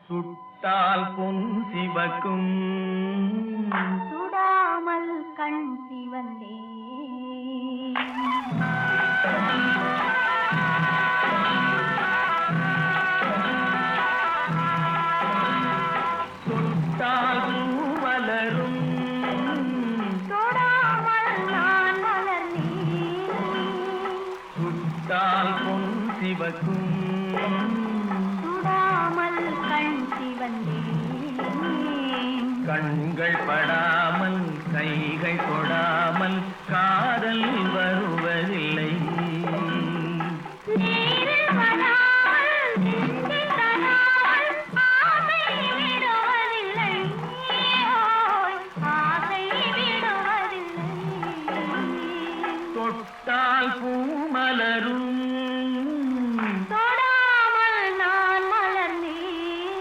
சுட்டால் பொன் சிவக்கும் சுடாமல் கண் சிவந்தே சுட்டால் பூமலரும் தொடாமல் நான் மலர்ந்தேன் சுட்டால் பொன் சிவக்கும் சுடாமல் கண் சிவந்தே கண்கள் படாமல் கைகள் தொடாமல் காதல் வருவதில்லை. நீரில் வராமல் நெஞ்சில் தராமல் ஆசை விடுவதில்லை ஓய், ஆசை விடுவதில்லை தொட்டால் பூமலரும் தொடாமல் நான் மலர்ந்தேன்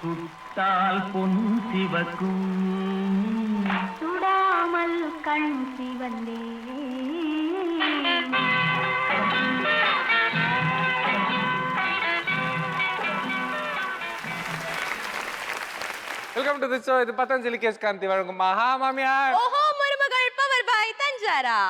சுட்டால் பொன் சிவக்கும் சுடாமல் கண் சிவந்தே வெல்கம் டு தி ஷோ. இது பதஞ்சலி கேஸ் காந்தி வழங்கும் மகா மாமியார். ஓஹோ மருமகள் பவர் பாய் தஞ்சாரா.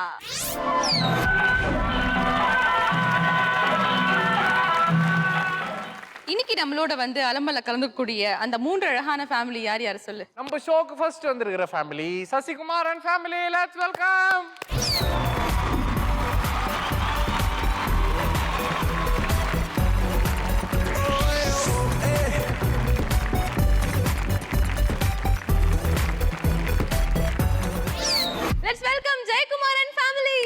இன்னைக்கு நம்மளோட வந்து அலம்பல கலந்துக்கூடிய அந்த 3 அழகான ஃபேமிலி யார் யார் சொல்லு. நம்ம ஷோக்கு ஃபர்ஸ்ட் வந்திருக்கிற family Sasikumar and family. Let's welcome. Let's welcome Jayakumar and family.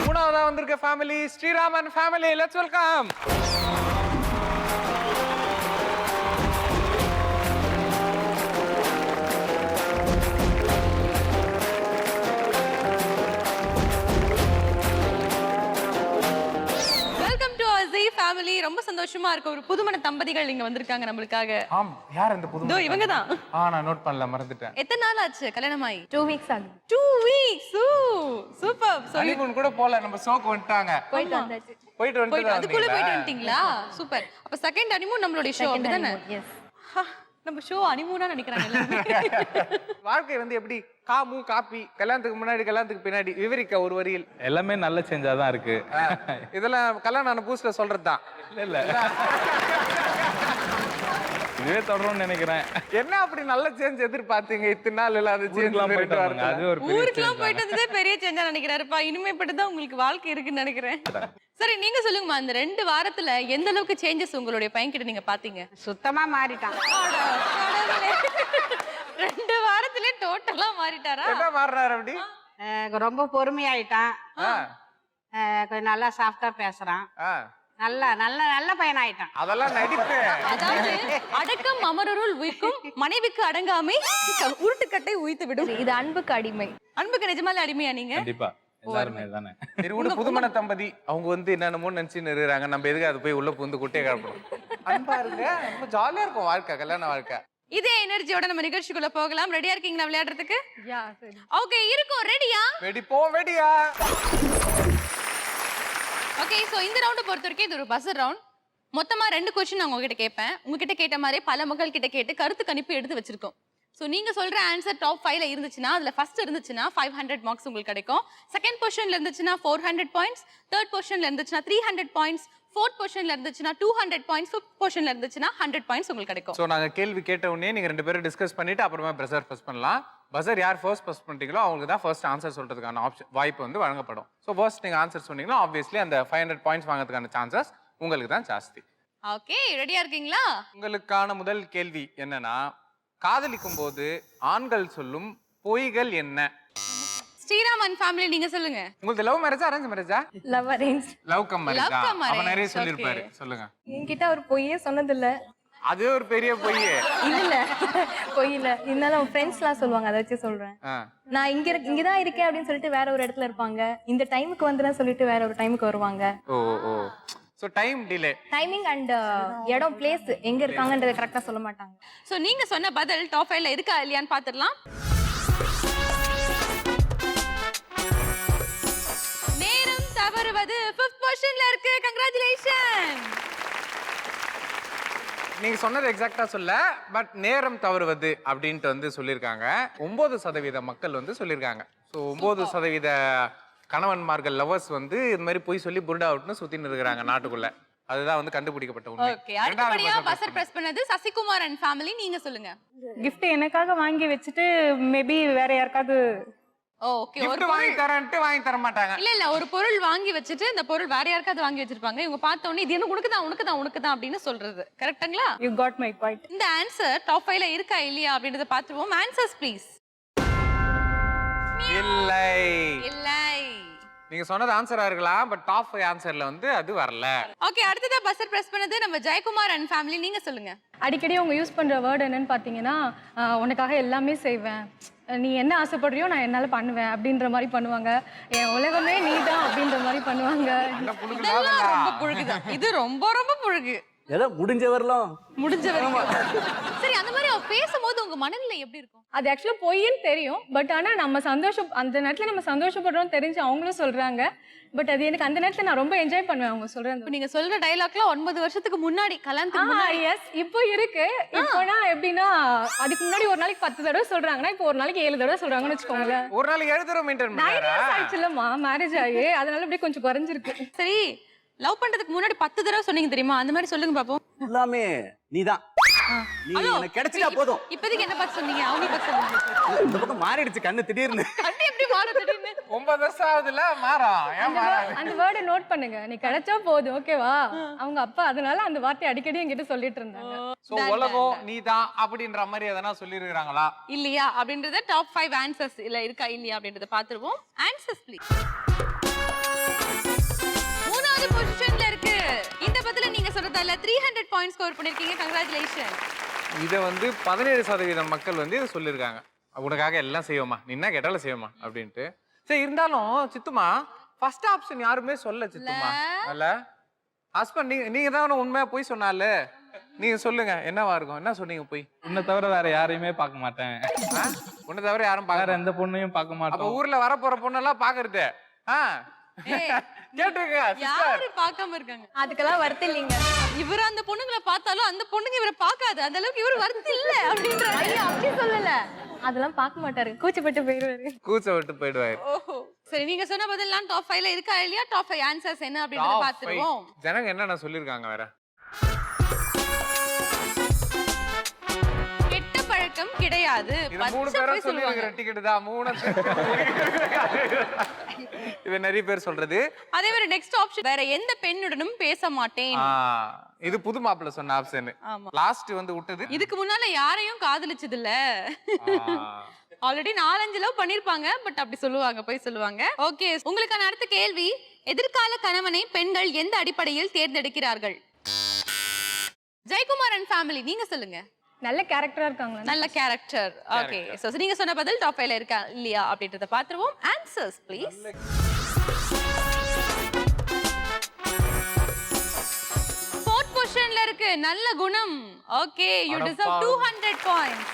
மூணாவதா வந்திருக்க family Sriram and family. Let's welcome. Welcome to அஸி ஃபேமிலி. ரொம்ப சந்தோஷமா இருக்கு. ஒரு புதுமண தம்பதிகள் இங்க வந்திருக்காங்க நம்மளுக்காக. ஆம், யார் இந்த புது? இதோ இவங்க தான். நான் நோட் பண்ணல, மறந்துட்டேன். எத்தனை நாள் ஆச்சு கல்யாணம் ஆகி? 2 weeks ஆகுது 2 weeks. சூப்பர். ஹனிமூன் கூட போல, நம்ம ஷோக்கு வந்துட்டாங்க. போயிட்டு வந்தாச்சு போயிட்டு அதுக்குள்ள போயிட்டு வந்து வந்துட்டீங்களா? சூப்பர். அப்ப செகண்ட் ஹனிமூன் நம்மளுடைய ஷோ அப்படிதானே? எஸ் நம்ம ஷோ ஹனிமூனா நினைக்கிறாங்க எல்லாரும். வாழ்க்கை வந்து எப்படி காமு காப்பி, கல்யாணத்துக்கு முன்னாடி கல்யாணத்துக்கு பின்னாடி விவரிக்க ஒரு வரியில். எல்லாமே நல்ல சேஞ்சா தான் இருக்கு. இதெல்லாம் கல்யாணம் ஆன புதுசுல சொல்றதுதான். இல்ல இதுவே தொடரும்னு நினைக்கிறேன். என்ன அப்படி நல்ல சேஞ்ச் எதிர்பார்த்தீங்க? இத்தனை நாள் இல்லாத ஊருக்குலாம் போயிட்டு வந்தாங்க. அது சேஞ்ச். ஒரு பெரிய ஊருக்குலாம் change போயிட்டு தான். வந்ததே பெரிய சேஞ்சா நினைக்கிறாருப்பா. இனிமேப்பட்டுதான் உங்களுக்கு வாழ்க்கை இருக்குன்னு நினைக்கிறேன். சரி, நீங்க சொல்லுங்கம்மா, அந்த 2 வாரத்துல எந்த அளவுக்கு சேஞ்சஸ் உங்களுடைய பையன் கிட்ட நீங்க பாத்தீங்க? சுத்தமா மாறிட்டான். அட, கடவுளே. 2 வாரத்திலே டோட்டலா மாறிட்டாரா? என்ன மாறுறாரு அப்படி? ரொம்ப பொறுமையாயிட்டான். ஆ, கொஞ்சம் நல்லா சாஃப்டா பேசுறான். ஆ. நல்ல நல்ல நல்ல பையனாயிட்டான். அதெல்லாம் நடிப்பு. அதாவது அடக்கம் அமரருள் உயிர்க்கும், மனைவிக்கு அடங்காமை உருட்டுக்கட்டை உயித்து விடும். இது அன்புக்கு அடிமை. அன்புக்கு நிஜமால அடிமையா நீங்க? கண்டிப்பா எல்லாருமே தானே. சரி, விடு, புதுமண தம்பதி அவங்க வந்து என்னென்னமோ நினைச்சு நிறுறாங்க. நம்ம எதுக்கு அது போய் உள்ள புந்து குட்டையை கிளப்பணும்? அன்பா இருங்க, ரொம்ப ஜாலியா இருக்கும் வாழ்க்கை, கல்யாண வாழ்க்கை. இதே எனர்ஜியோட நம்ம நிகழ்ச்சிக்குள்ள போகலாம். ரெடியா இருக்கீங்களா விளையாடுறதுக்கு? யா சரி ஓகே, இருக்கும். ரெடியா? வெடிப்போம், வெடியா. ஓகே, சோ இந்த ரவுண்ட பொறுத்த வரைக்கும் இது ஒரு பஸர் ரவுண்ட். மொத்தமா 2 क्वेश्चन நான் உங்ககிட்ட கேட்பேன். உங்ககிட்ட கேட்ட மாதிரி பல மக்கள் கிட்ட கேட்டு கருத்து கணிப்பு எடுத்து வச்சிருக்கோம். சோ நீங்க சொல்ற ஆன்சர் டாப் 5ல இருந்துச்சுன்னா, அதுல ஃபர்ஸ்ட் இருந்துச்சுன்னா 500 மார்க்ஸ் உங்களுக்கு கிடைக்கும். செகண்ட் பொசிஷன்ல இருந்துச்சுன்னா 400 பாயிண்ட்ஸ், தேர்ட் பொசிஷன்ல இருந்துச்சுன்னா 300 பாயிண்ட்ஸ், ஃபோர்த் பொசிஷன்ல இருந்துச்சுன்னா 200 பாயிண்ட்ஸ், ஃபிஃப்த் பொசிஷன்ல இருந்துச்சுன்னா 100 பாயிண்ட்ஸ் உங்களுக்கு கிடைக்கும். சோ நாங்க கேள்வி கேட்ட உடனே நீங்க 2 பேரும் டிஸ்கஸ் பண்ணிட்டு அப்புறமா பஸர் ஃபர்ஸ்ட் பண்ணலாம். பஸர் யார் ஃபர்ஸ்ட் பிரஸ் பண்ணிட்டீங்களோ அவங்களுக்கு தான் ஃபர்ஸ்ட் ஆன்சர் சொல்றதுக்கான ஆப்ஷன் வாய்ப்பு வந்து வழங்கப்படும். ஸோ ஃபர்ஸ்ட் நீங்க ஆன்சர் சொன்னீங்கன்னா ஆப்வியஸ்லி அந்த 500 பாயிண்ட்ஸ் வாங்குறதுக்கான சான்சஸ் உங்களுக்கு தான் ஜாஸ்தி. ஓகே, ரெடியா இருக்கீங்களா? உங்களுக்கான முதல் கேள்வி என்னன்னா, காதலிக்கும் போது ஆண்கள் சொல்லும் பொய்கள் என்ன? ஸ்ரீராம் அண்ட் ஃபேமிலி நீங்க சொல்லுங்க. உங்களுக்கு லவ் மேரேஜா அரேஞ்ச் மேரேஜா? லவ் அரேஞ்ச் லவ் கம் மேரேஜா? Love come அவன் நிறைய marriage, சொல்லிருப்பாரு. okay. சொல்லுங்க. என்கிட்ட அவர் பொய்யே சொன்னதில்ல. அது ஒரு பெரிய பொய். இல்ல பொய் இல்ல. இருந்தாலும் ஃப்ரெண்ட்ஸ்லாம் சொல்லுவாங்க, அதை வச்சு சொல்றேன். நான் இங்கதான் இருக்கேன் அப்படின்னு சொல்லிட்டு வேற ஒரு இடத்துல இருப்பாங்க. இந்த டைமுக்கு வந்துதான் சொல்லிட்டு வேற ஒரு டைமுக்கு வருவாங்க. ஓ ஓ. So so time delay. Timing and இடம் பிளேஸ் எங்க இருக்காங்கன்றதை கரெக்டா சொல்ல மாட்டாங்க. சோ நீங்க சொன்ன பதில் டாப் 5ல இருக்கா இல்லையான்னு பாத்துடலாம். நேரம் தவறுவது 5th பொசிஷன்ல இருக்கு. கங்க்ராச்சுலேஷன். நீங்க சொன்னது எக்ஸாக்டா சொல்ல, பட் நேரம் தவறுவது அப்படின்ட்டு வந்து சொல்லியிருக்காங்க. 9% மக்கள் வந்து சொல்லியிருக்காங்க. ஸோ 9% கணவன்மார்கள் லவர்ஸ் வந்து இது மாதிரி போய் சொல்லி புருடா அவுட்னு சுத்தின்னு இருக்கிறாங்க நாட்டுக்குள்ள. அதுதான் வந்து கண்டுபிடிக்கப்பட்ட உண்மை. ஓகே, அடுத்தபடியா பஸர் பிரஸ் பண்ணது சசிகுமார் அண்ட் ஃபேமிலி. நீங்க சொல்லுங்க. கிஃப்ட் எனக்காக வாங்கி வச்சுட்டு மேபி வேற யாருக்காவது ஓகே, ஒரு gift வாங்கி தரேன்ட்டு வாங்கி தர மாட்டாங்க. இல்ல ஒரு பொருள் வாங்கி வச்சுட்டு இந்த பொருள் வேற யாருக்காவது வாங்கி வச்சிருப்பாங்க. இவங்க பார்த்த உடனே இது என்ன உனக்கு தான் அப்படின்னு சொல்றது கரெக்ட்டுங்களா? You got my point. இந்த ஆன்சர் டாப் 5ல இருக்கா இல்லையா அப்படின்றத பாத்துருவோம். Answers please. இல்லை. இல்லை. நீங்க சொன்னது ஆன்சரா இருக்கலாம், பட் டாப் 5 ஆன்சர்ல வந்து அது வரல. ஓகே, அடுத்ததா பஸர் பிரஸ் பண்ணது நம்ம ஜெயக்குமார் அண்ட் ஃபேமிலி. நீங்க சொல்லுங்க. அடிக்கடி அவங்க யூஸ் பண்ற வேர்ட் என்னன்னு பாத்தீங்கன்னா, உனக்காக எல்லாமே செய்வேன், நீ என்ன ஆசைப்படுறியோ நான் என்னால பண்ணுவேன் அப்படின்ற மாதிரி பண்ணுவாங்க. என் உலகமே நீதான் அப்படின்ற மாதிரி பண்ணுவாங்க. இதெல்லாம் ரொம்ப புழுகுதான். இது ரொம்ப ரொம்ப புழுகு. ஏதோ முடிஞ்ச வரலாம். சரி, அந்த மாதிரி அவ பேசும்போது உங்க மனநிலை எப்படி இருக்கும்? அது ஆக்சுவலா பொய்ன்னு தெரியும், பட் ஆனா நம்ம சந்தோஷம் அந்த நேரத்துல நம்ம சந்தோஷப்படுறோம் தெரிஞ்சு அவங்களும் சொல்றாங்க. பட் அது எனக்கு அந்த நேரத்துல நான் ரொம்ப என்ஜாய் பண்ணுவேன் அவங்க சொல்றது. இப்ப நீங்க சொல்ற டயலாக்லாம் 9 வருஷத்துக்கு முன்னாடி கல்யாணத்துக்கு முன்னாடி. எஸ், இப்போ இருக்கு. இப்போனா எப்படின்னா அதுக்கு முன்னாடி ஒரு நாளைக்கு 10 தடவை சொல்றாங்கன்னா இப்போ ஒரு நாளைக்கு 7 தடவை சொல்றாங்கன்னு வச்சுக்கோங்களேன். ஒரு நாளைக்கு 7 தடவை மெயின்டைன் 9 பண்றாரா? years ஆயிடுச்சுலம்மா மேரேஜ் ஆகி, அதனால அப்படியே கொஞ்சம் குறைஞ்சிருக்கு. சரி, லவ் பண்றதுக்கு முன்னாடி 10 தடவை சொன்னீங்க தெரியுமா? அந்த மாதிரி சொல்லுங்க பாப்போம். எல்லாமே நீதான். நீ எனக்கு கிடைச்சிட்டா போதும். இப்போதைக்கு என்ன பார்த்து சொன்னீங்க? அவங்க பார்த்து சொன்னீங்க. இந்த பக்கம் மாறிடுச்சு கண்ணு திடீர்னு. கண்ணு எப்படி மாறுது திடீர்னு? 9 வருஷம் ஆகுதுல மாறும். ஏன் மாறாது? அந்த வேர்டை நோட் பண்ணுங்க. நீ கிடைச்சா போதும், ஓகேவா? அவங்க அப்பா அதனால அந்த வார்த்தை அடிக்கடி என்கிட்ட சொல்லிட்டு இருந்தாங்க. சோ உலகம் நீதான் அப்படின்ற மாதிரி எதனா சொல்லி இருக்காங்களா இல்லையா அப்படின்றத டாப் 5 ஆன்சர்ஸ் இல்ல இருக்கா இல்லையா அப்படின்றத பாத்துருவோம். Answers please. 3வது பொசிஷன்ல இருக்கு. இந்த பதில நீங்க சொல்றதால 300 பாயிண்ட்ஸ் ஸ்கோர் பண்ணிருக்கீங்க. கங்க்ராச்சுலேஷன். இத வந்து 17% மக்கள் வந்து இதை சொல்லியிருக்காங்க. உனக்காக எல்லாம் செய்வோமா, நீ என்ன கேட்டாலும் செய்வோமா அப்படின்ட்டு. சரி, இருந்தாலும் சித்துமா ஃபர்ஸ்ட் ஆப்ஷன் யாருமே சொல்ல சித்துமா. அல்ல ஹஸ்பண்ட் நீங்க தான் உண்மையா போய் சொன்னால. நீங்க சொல்லுங்க என்னவா இருக்கும்? என்ன சொன்னீங்க? போய் உன்னை தவிர வேற யாரையுமே பார்க்க மாட்டேன். உன்னை தவிர யாரும் வேற பாக்குற எந்த பொண்ணையும் பார்க்க அப்ப மாட்டோம். ஊர்ல வர போற பொண்ணெல்லாம் பாக்குறது கேட்டுருங்க. யாரு பார்க்காம இருக்காங்க? அதுக்கெல்லாம் வருத்தம் இல்லைங்க. இவர் அந்த பொண்ணுங்களை பார்த்தாலும் அந்த பொண்ணுங்க இவரை பார்க்காது. அந்த அளவுக்கு இவர் வருத்தி இல்ல அப்படின்ற. ஐயா, அப்படி சொல்லல. அதெல்லாம் பார்க்க மாட்டாரு, கூச்சப்பட்டு போயிடுவாரு. கூச்ச விட்டு போயிடுவாரு. ஓஹோ, சரி, நீங்க சொன்ன பதிலாம் டாப் 5ல இருக்கா இல்லையா? டாப் 5 ஆன்சர்ஸ் என்ன அப்படின்றத பாத்துருவோம். ஜனங்க என்னென்ன சொல்லிருக்காங்க வேற? கெட்ட பழக்கம் கிடையாது. இது 3 பேரும் சொல்லிருக்கிற டிக்கெட் தான். 3 இது நிறைய பேர் சொல்றது. அதே மாதிரி நெக்ஸ்ட் ஆப்ஷன், வேற எந்த பெண்ணுடனும் பேச மாட்டேன். இது புது மாப்பிள்ள சொன்ன ஆப்ஷன். ஆமா, லாஸ்ட் வந்து விட்டது. இதுக்கு முன்னால யாரையும் காதலிச்சது இல்ல. ஆல்ரெடி 4-5 லவ் பண்ணிருப்பாங்க, பட் அப்படி சொல்லுவாங்க, போய் சொல்லுவாங்க. ஓகே, உங்களுக்கான அடுத்த கேள்வி, எதிர்கால கணவனை பெண்கள் எந்த அடிப்படையில் தேர்ந்தெடுக்கிறார்கள்? ஜெயக்குமார் அண்ட் ஃபேமிலி, நீங்க சொல்லுங்க. நல்ல கேரக்டரா இருக்காங்க. நல்ல கேரக்டர். ஓகே, சோ நீங்க சொன்ன பதில் டாப் 5ல இருக்கா இல்லையா அப்படின்றத பாத்துருவோம். Answers please. 4th பொசிஷன்ல இருக்கு. நல்ல குணம். Okay, you deserve 200 points.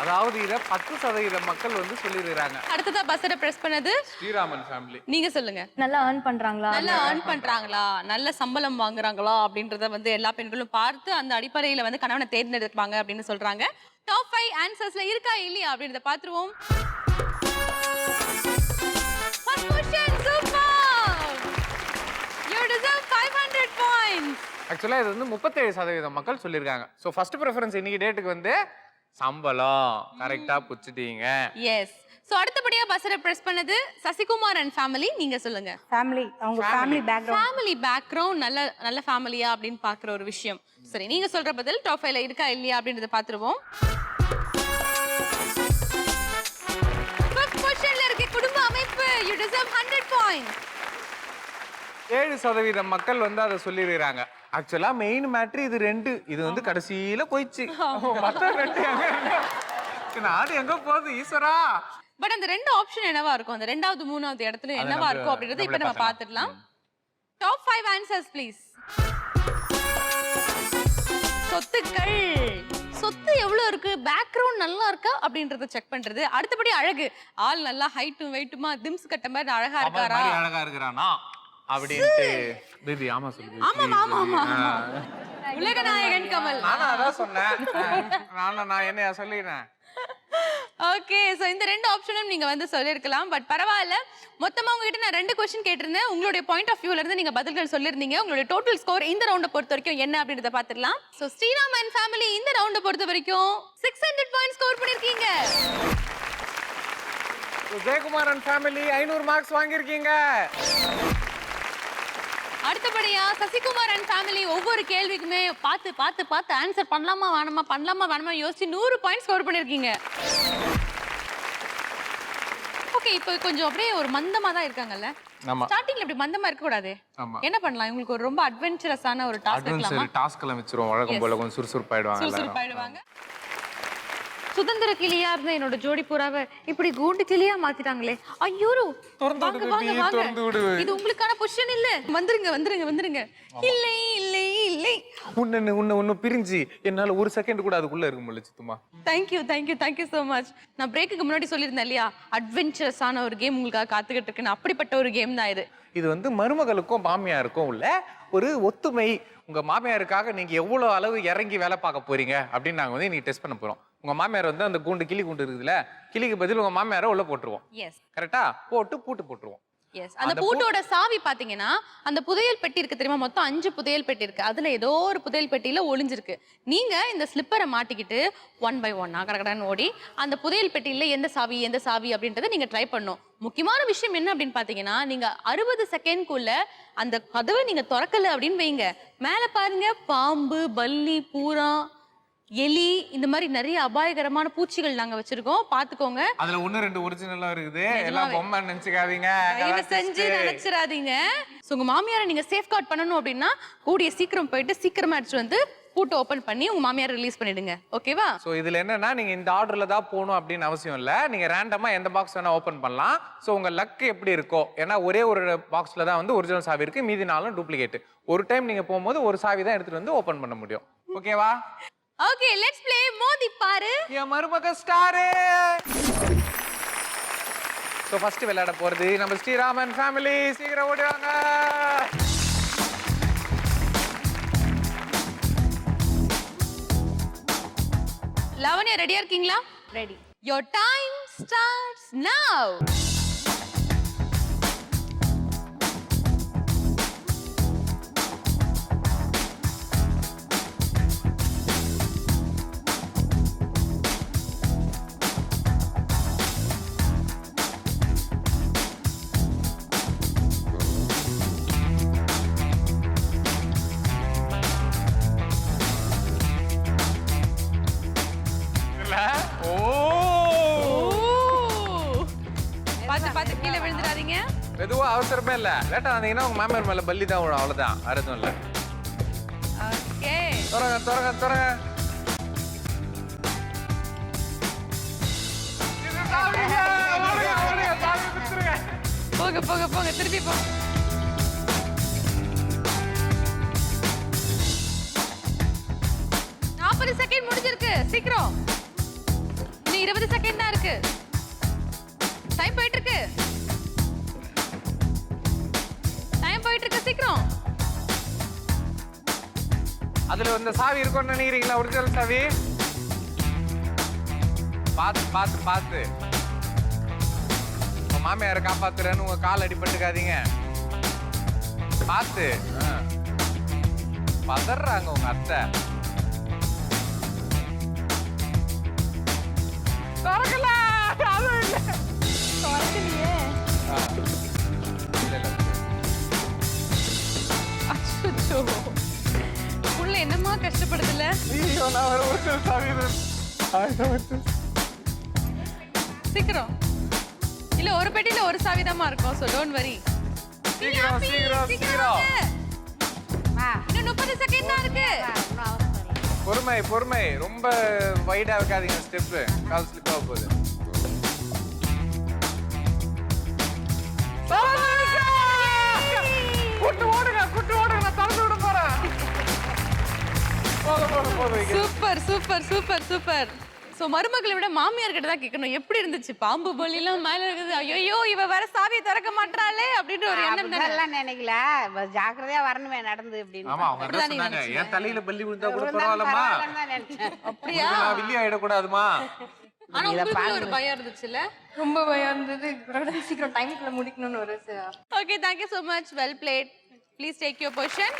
அதாவது இத 10% மக்கள் வந்து சொல்லிருக்காங்க. அடுத்ததா பஸரை பிரஸ் பண்ணது ஸ்ரீராமன் ஃபேமிலி. நீங்க சொல்லுங்க. நல்லா earn பண்றாங்களா? நல்லா earn பண்றாங்களா, நல்ல சம்பளம் வாங்குறாங்களா அப்படின்றத வந்து எல்லா பெண்களும் பார்த்து அந்த அடிப்படையில வந்து கணவனை தேர்ந்தெடுப்பாங்க அப்படின்னு சொல்றாங்க. டாப் 5 ஆன்சர்ஸ்ல இருக்கா இல்லையா அப்படின்றத பாத்துருவோம். First question, super. You deserve 500 points. ஆக்சுவலா இது வந்து 37% மக்கள் சொல்லிருக்காங்க. சோ ஃபர்ஸ்ட் பிரெஃபரன்ஸ் இன்னைக்கு டேட்டுக்கு வந்து சம்பளம் கரெக்ட்டா புடிச்சிட்டீங்க. எஸ். சோ அடுத்தபடியா பஸரை பிரஸ் பண்ணது சசிகுமார் அண்ட் ஃபேமிலி. நீங்க சொல்லுங்க. ஃபேமிலி, அவங்க ஃபேமிலி பேக்ரவுண்ட். ஃபேமிலி பேக்ரவுண்ட் நல்ல ஃபேமிலியா அப்படின்னு பாக்குற ஒரு விஷயம். சரி, நீங்க சொல்ற பதில் டாப் 5ல இருக்கா இல்லையா அப்படின்றத பாத்துருவோம். ஃபர்ஸ்ட் பொசிஷன்ல இருக்கு குடும்ப அமைப்பு. You deserve 100 points. 7% மக்கள் வந்து அதை சொல்லிருக்காங்க. ஆக்சுவலா மெயின் மேட்ரு இது 2. இது வந்து கடைசியில போயிடுச்சு. மத்த 2 எங்க நாடு எங்க போகுது ஈஸ்வரா? பட் அந்த 2 ஆப்ஷன் என்னவா இருக்கும்? அந்த 2வது 3வது இடத்துல என்னவா இருக்கும் அப்படின்றத இப்ப நம்ம பாத்துடலாம். Top 5 answers please. சொத்துக்கள். சொத்து எவ்வளவு இருக்கு, பேக்ரவுண்ட் நல்லா இருக்கா அப்படின்றத செக் பண்றது. அடுத்தபடி அழகு. ஆள் நல்லா ஹைட்டும் வெயிட்டுமா திம்ஸ் கட்ட மாதிரி அழகா இருக்காரா, அழகா இருக்கிறானா அப்படின்ட்டு பேபி. ஆமா சொல்லு. ஆமா. உலக நாயகன் கமல். நானும் அதான் சொன்னேன். நான் என்ன சொல்லிடுறேன். ஓகே, சோ இந்த ரெண்டு ஆப்ஷனும் நீங்க வந்து சொல்லிருக்கலாம். பட் பரவாயில்ல, மொத்தமா உங்ககிட்ட நான் 2 கொஸ்டின் கேட்டிருந்தேன். உங்களுடைய பாயிண்ட் ஆஃப் வியூல இருந்து நீங்க பதில்கள் சொல்லிருந்தீங்க. உங்களுடைய டோட்டல் ஸ்கோர் இந்த ரவுண்ட பொறுத்த வரைக்கும் என்ன அப்படின்றத பாத்துடலாம். சோ ஸ்ரீராம் அண்ட் ஃபேமிலி இந்த ரவுண்ட பொறுத்த வரைக்கும் 600 பாயிண்ட்ஸ் ஸ்கோர் பண்ணிருக்கீங்க. ஜெயக்குமார் அண்ட் ஃபேமிலி 500 மார்க்ஸ் வாங்கியிருக்கீங்க. அடுத்தபடியா சசிகுமார் அண்ட் ஃபேமிலி ஒவ்வொரு கேள்விக்குமே பார்த்து ஆன்சர் பண்ணலாமா வேணாமா யோசிச்சு 100 பாயிண்ட்ஸ் ஸ்கோர் பண்ணிருக்கீங்க. ஓகே, இப்போ கொஞ்சம் அப்படியே ஒரு மந்தமா தான் இருக்காங்கல்ல. ஆமா. ஸ்டார்டிங்ல இப்படி மந்தமா இருக்க கூடாது. ஆமா. என்ன பண்ணலாம், உங்களுக்கு ஒரு ரொம்ப அட்வென்ச்சரஸான ஒரு டாஸ்க் வைக்கலாமா? டாஸ்க் எல்லாம் வச்சிரும். வழக்கம் போல கொஞ்சம் சுறுசுறுப்பாயிடுவாங்க எல்லாரும். சுறுசுறுப்பாயிடுவாங்க. சுதந்திர கிளியா இருந்த என்னோட ஜோடி புறாவை இப்படி கூண்டு கிளியா மாத்திட்டாங்களே. ஐயோ, வாங்க. இது உங்களுக்கான பொசிஷன் இல்ல. வந்துருங்க. இல்லை. உன்னை பிரிஞ்சு என்னால ஒரு செகண்ட் கூட அதுக்குள்ள இருக்க முடியல சித்துமா. Thank you so much. நான் பிரேக்குக்கு முன்னாடி சொல்லியிருந்தேன் இல்லையா, அட்வென்ச்சரஸான ஒரு கேம் உங்களுக்காக காத்துக்கிட்டு இருக்குன்னு. அப்படிப்பட்ட ஒரு கேம் தான் இது. இது வந்து மருமகளுக்கும் மாமியாருக்கும் உள்ள ஒரு ஒத்துமை. உங்க மாமியாருக்காக நீங்க எவ்வளவு அளவு இறங்கி வேலை பார்க்க போறீங்க அப்படின்னு நாங்க வந்து இன்னைக்கு டெஸ்ட் பண்ண போறோம். உங்க மாமியார் வந்து அந்த கிளி கூண்டு இருக்குதுல, கிளிக்கு பதில் உங்க மாமியாரை உள்ள போட்டுருவோம். கரெக்டா? போட்டு பூட்டு போட்டுருவோம். அந்த பூட்டோட சாவி பாத்தீங்கன்னா அந்த புதையல் பெட்டி இருக்கு தெரியுமா, மொத்தம் 5 புதையல் பெட்டி இருக்கு. அதுல ஏதோ ஒரு புதையல் பெட்டியில ஒளிஞ்சிருக்கு. நீங்க இந்த ஸ்லிப்பரை மாட்டிக்கிட்டு 1 by 1 கடகடன்னு ஓடி அந்த புதையல் பெட்டியில எந்த சாவி அப்படின்றத நீங்க ட்ரை பண்ணணும். முக்கியமான விஷயம் என்ன அப்படின்னு பாத்தீங்கன்னா, நீங்க 60 செகண்ட்குள்ள அந்த கதவை நீங்க திறக்கல அப்படின்னு வைங்க, மேல பாருங்க பாம்பு, பல்லி, பூரா, எலி, இந்த மாதிரி நிறைய அபாயகரமான பூச்சிகள் நாங்க வச்சிருக்கோம். பாத்துக்கோங்க. அதுல 1-2 ஒரிஜினலா இருக்குது. எல்லாம் பொம்மை நினைச்சுக்காதீங்க. தயவு செஞ்சு நினைச்சிராதீங்க. உங்க மாமியாரை நீங்க சேஃப் கார்ட் பண்ணணும் அப்படின்னா கூடிய சீக்கிரம் போயிட்டு சீக்கிரமா அடிச்சு வந்து பூட்டை ஓபன் பண்ணி உங்க மாமியார் ரிலீஸ் பண்ணிடுங்க. ஓகேவா? சோ இதுல என்னன்னா, நீங்க இந்த ஆர்டர்ல தான் போகணும் அப்படின்னு அவசியம் இல்ல. நீங்க ரேண்டமா எந்த பாக்ஸ் வேணா ஓபன் பண்ணலாம். சோ உங்க லக் எப்படி இருக்கோ, ஏன்னா ஒரே ஒரு பாக்ஸ்ல தான் வந்து ஒரிஜினல் சாவி இருக்கு, மீதி 4 டூப்ளிகேட். ஒரு டைம் நீங்க போகும்போது ஒரு சாவி தான் எடுத்துட்டு வந்து ஓபன் பண்ண முடியும். ஓகேவா? ஓகே, லெட்ஸ் ப்ளே மோதி பாரு. என் மருமக ஸ்டார். சோ ஃபர்ஸ்ட் விளையாட போறது நம்ம ஸ்ரீராமன் ஃபேமிலி. சீக்கிரம் ஓடுவாங்க. லவண்யா ரெடியா இருக்கீங்களா? Ready. Your time starts now. பாத்து கீழே விழுந்துடாதீங்க. எதுவும் அவசரமே இல்ல. லேட்டா வந்தீங்கன்னா உங்க மாமியார் மேல பல்லி தான் விழும். அவ்வளவுதான், வேற எதுவும் இல்ல. ஓகே, தொடங்க. போங்க திருப்பி போ. செகண்ட் முடிஞ்சிருக்கு. சீக்கிரம், இன்னும் 20 செகண்ட் தான் இருக்கு. டைம் போயிட்டு இருக்கு. சீக்கிரம். அதுல வந்து சாவி இருக்கும்னு நினைக்கிறீங்களா? ஒரிஜினல் சாவி பார்த்து உங்க மாமியாரை காப்பாத்துறேன்னு உங்க கால் அடிபட்டுக்காதீங்க. பார்த்து. பதறாங்க உங்க அத்தை. திறக்கல. அதுவும் இல்ல. திறக்கலையே. அச்சோ, புள்ள என்னமா கஷ்டப்படுதுல. ஐயோ, நான் வேற ஒரிஜினல் சாவி. சீக்கிரம். இல்ல, ஒரு பெட்டியில ஒரு சாவிதாமா இருக்கும். So don't worry. சீக்கிரம். இன்னும் 30 செகண்ட் தான் இருக்கு. பொறுமை. ரொம்ப வைடா வைக்காதீங்க ஸ்டெப். கால் ஸ்லிப் ஆக போகுது. கூட்டு ஓடுங்க நான் திறந்து விட போறேன். போதும். Super super super super. So மருமகளை விட மாமியார் கிட்ட தான் கேட்கணும், எப்படி இருந்துச்சு? பாம்பு பலிலாம் மேல இருக்குது, ஐயோ இவ வேற சாவியை திறக்க மாட்டாளே அப்படின்ற ஒரு எண்ணம் தானே? அப்படிலாம் நினைக்கல, ஜாக்கிரதையா வரணுமே நடந்து அப்படின்னு. ஆமா அவங்க என்ன சொன்னாங்க, என் தலையில பல்லி விழுந்தா கூட பரவாயில்லம்மா, பரவாயில்லன்னு தான் நினைச்சேன். அப்படியா? நான் வில்லி ஆயிடக்கூடாதுமா. ஆனா உங்களுக்கு ஒரு பயம் இருந்துச்சுல்ல? ரொம்ப பயம் இருந்தது. சீக்கிரம் டைமுக்குள்ள முடிக்கணும்னு ஒரு okay, thank you so much, well played. Please take your position.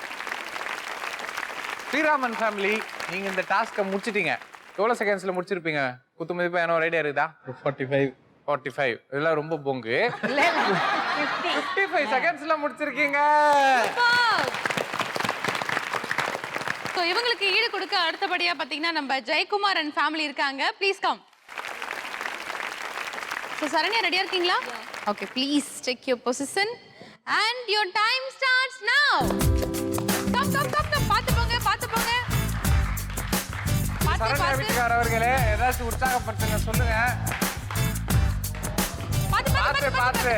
Sriraman family, நீங்க இந்த டாஸ்க்கை முடிச்சிட்டீங்க. எவ்வளவு செகண்ட்ஸ்ல முடிச்சிருப்பீங்க? குத்து மதிப்பா என்ன ஒரு ஐடியா இருக்குதா? 45 இதெல்லாம் ரொம்ப பொங்கு. 55 செகண்ட்ஸ்ல முடிச்சிருக்கீங்க. சோ இவங்களுக்கு ஈடு கொடுக்க அடுத்தபடியா பாத்தீங்கன்னா நம்ம ஜெயக்குமார் அண்ட் ஃபேமிலி இருக்காங்க. Please come. சோ சரண்யா ரெடியா இருக்கீங்களா? Okay, please take your position and your time starts நவ. கம் பாத்து போங்க. சரண்யா வீட்டுக்கார அவர்களே, ஏதாச்சும் உற்சாகப்படுத்துங்க, சொல்லுங்க. பாத்து.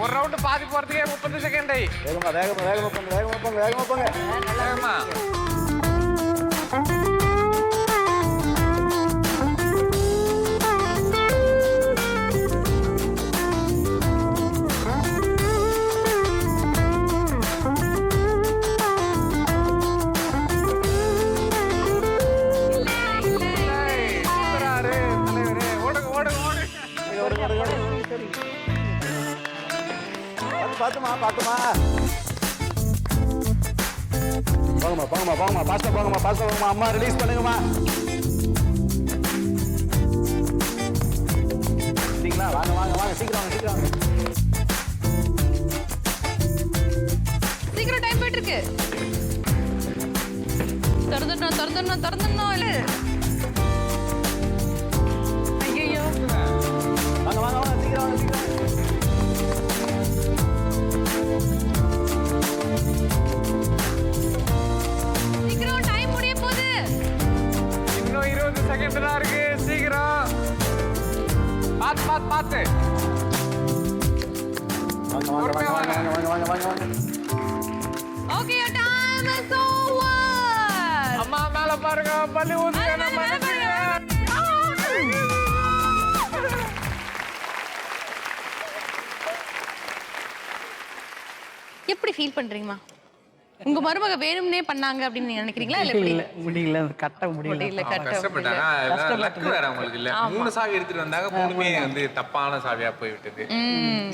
ஒரு ரவுண்ட் பாதி போறதுக்கே 30 செகண்ட். வேகமா போங்க. வேகமா. பாத்துமா போங்கம்மா பாஸ்டா போங்கம்மா. அம்மா ரிலீஸ் பண்ணுங்கம்மா. சரிங்களா? வாங்க சீக்கிரம். சீக்கிரம் டைம் போயிட்டு இருக்கு. திறந்துடணும் இல்ல? ஐயோ வாங்க சீக்கிரம். சீக்கிரம், டைம் முடிய போகுது. இன்னும் 20 செகண்ட் தான் இருக்கு. சீக்கிரம். பாத்து. வாங்க. Okay, your time is over. அம்மா மேல பாருங்க, பல்லி ஊத்துங்க. எப்படி ஃபீல் பண்றீங்கம்மா? உங்க மருமக வேணும்னே பண்ணாங்க அப்படின்னு நீங்க நினைக்கிறீங்களா? இல்ல முடியல கட்ட முடியல. கஷ்டப்பட்டாங்க. லக்கு வேற அவங்களுக்கு இல்ல. 3 சாவி எடுத்துட்டு வந்தாங்க, 3மே வந்து தப்பான சாவியா போய் விட்டது.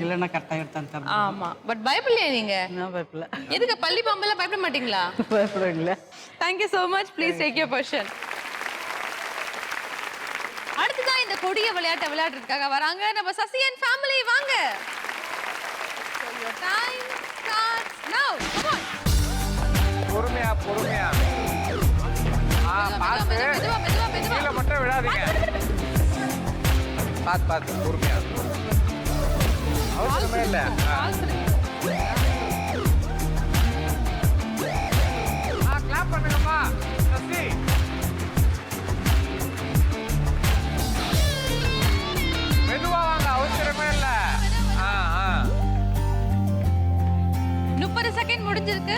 இல்லன்னா கட்ட எடுத்தான் தரணும். ஆமா, பட் பயப்படலையா நீங்க? நான் பயப்படல. எதுக்கு பள்ளி பாம்பெல்லாம் பயப்பட மாட்டீங்களா? பயப்படல. Thank you so much. Please take your position. அடுத்ததான் இந்த கொடிய விளையாட்டை விளையாடுறதுக்காக வராங்க நம்ம சசி and family. வாங்க. So your time starts now. Come on. பொறுமையா. பாத்து. கீழே மட்டும் விடாதீங்க. பாத்து. பொறுமையா. அவசரமே இல்ல. கிளாப் பண்ணுங்கம்மா. சசி. மெதுவா வாங்க, அவசரமே இல்ல. 30 செகண்ட் முடிஞ்சிருக்கு.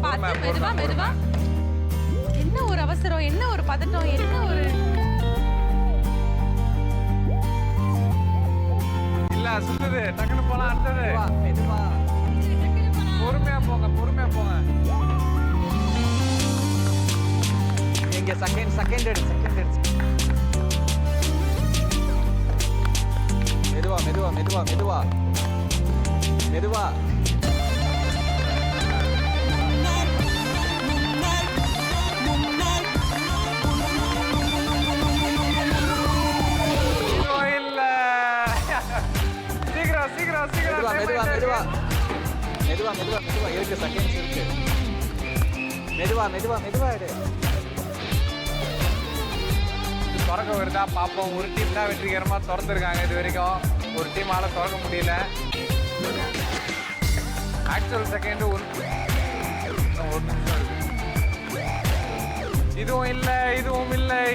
பாத்து மெதுவா. என்ன ஒரு அவசரம், என்ன ஒரு பதட்டம், என்ன ஒரு இல்ல சுத்துது. டக்குனு போலாம். அடுத்தது மெதுவா. பொறுமையா போங்க. இங்க செகண்ட் எடு. மெதுவா. இல்ல. சீக்கிரம். மெதுவா இருக்கு. செகண்ட்ஸ் இருக்கு. மெதுவா எடு. திறக்க வருதா பார்ப்போம். ஒரு டீம் தான் வெற்றிகரமா திறந்துருக்காங்க இது வரைக்கும். ஒரு டீமால திறக்க முடியல. ஆக்சுவல் செகண்ட் ஒரு நிமிஷம் இருக்கு. இதுவும் இல்லை, இதுவும் இல்லை.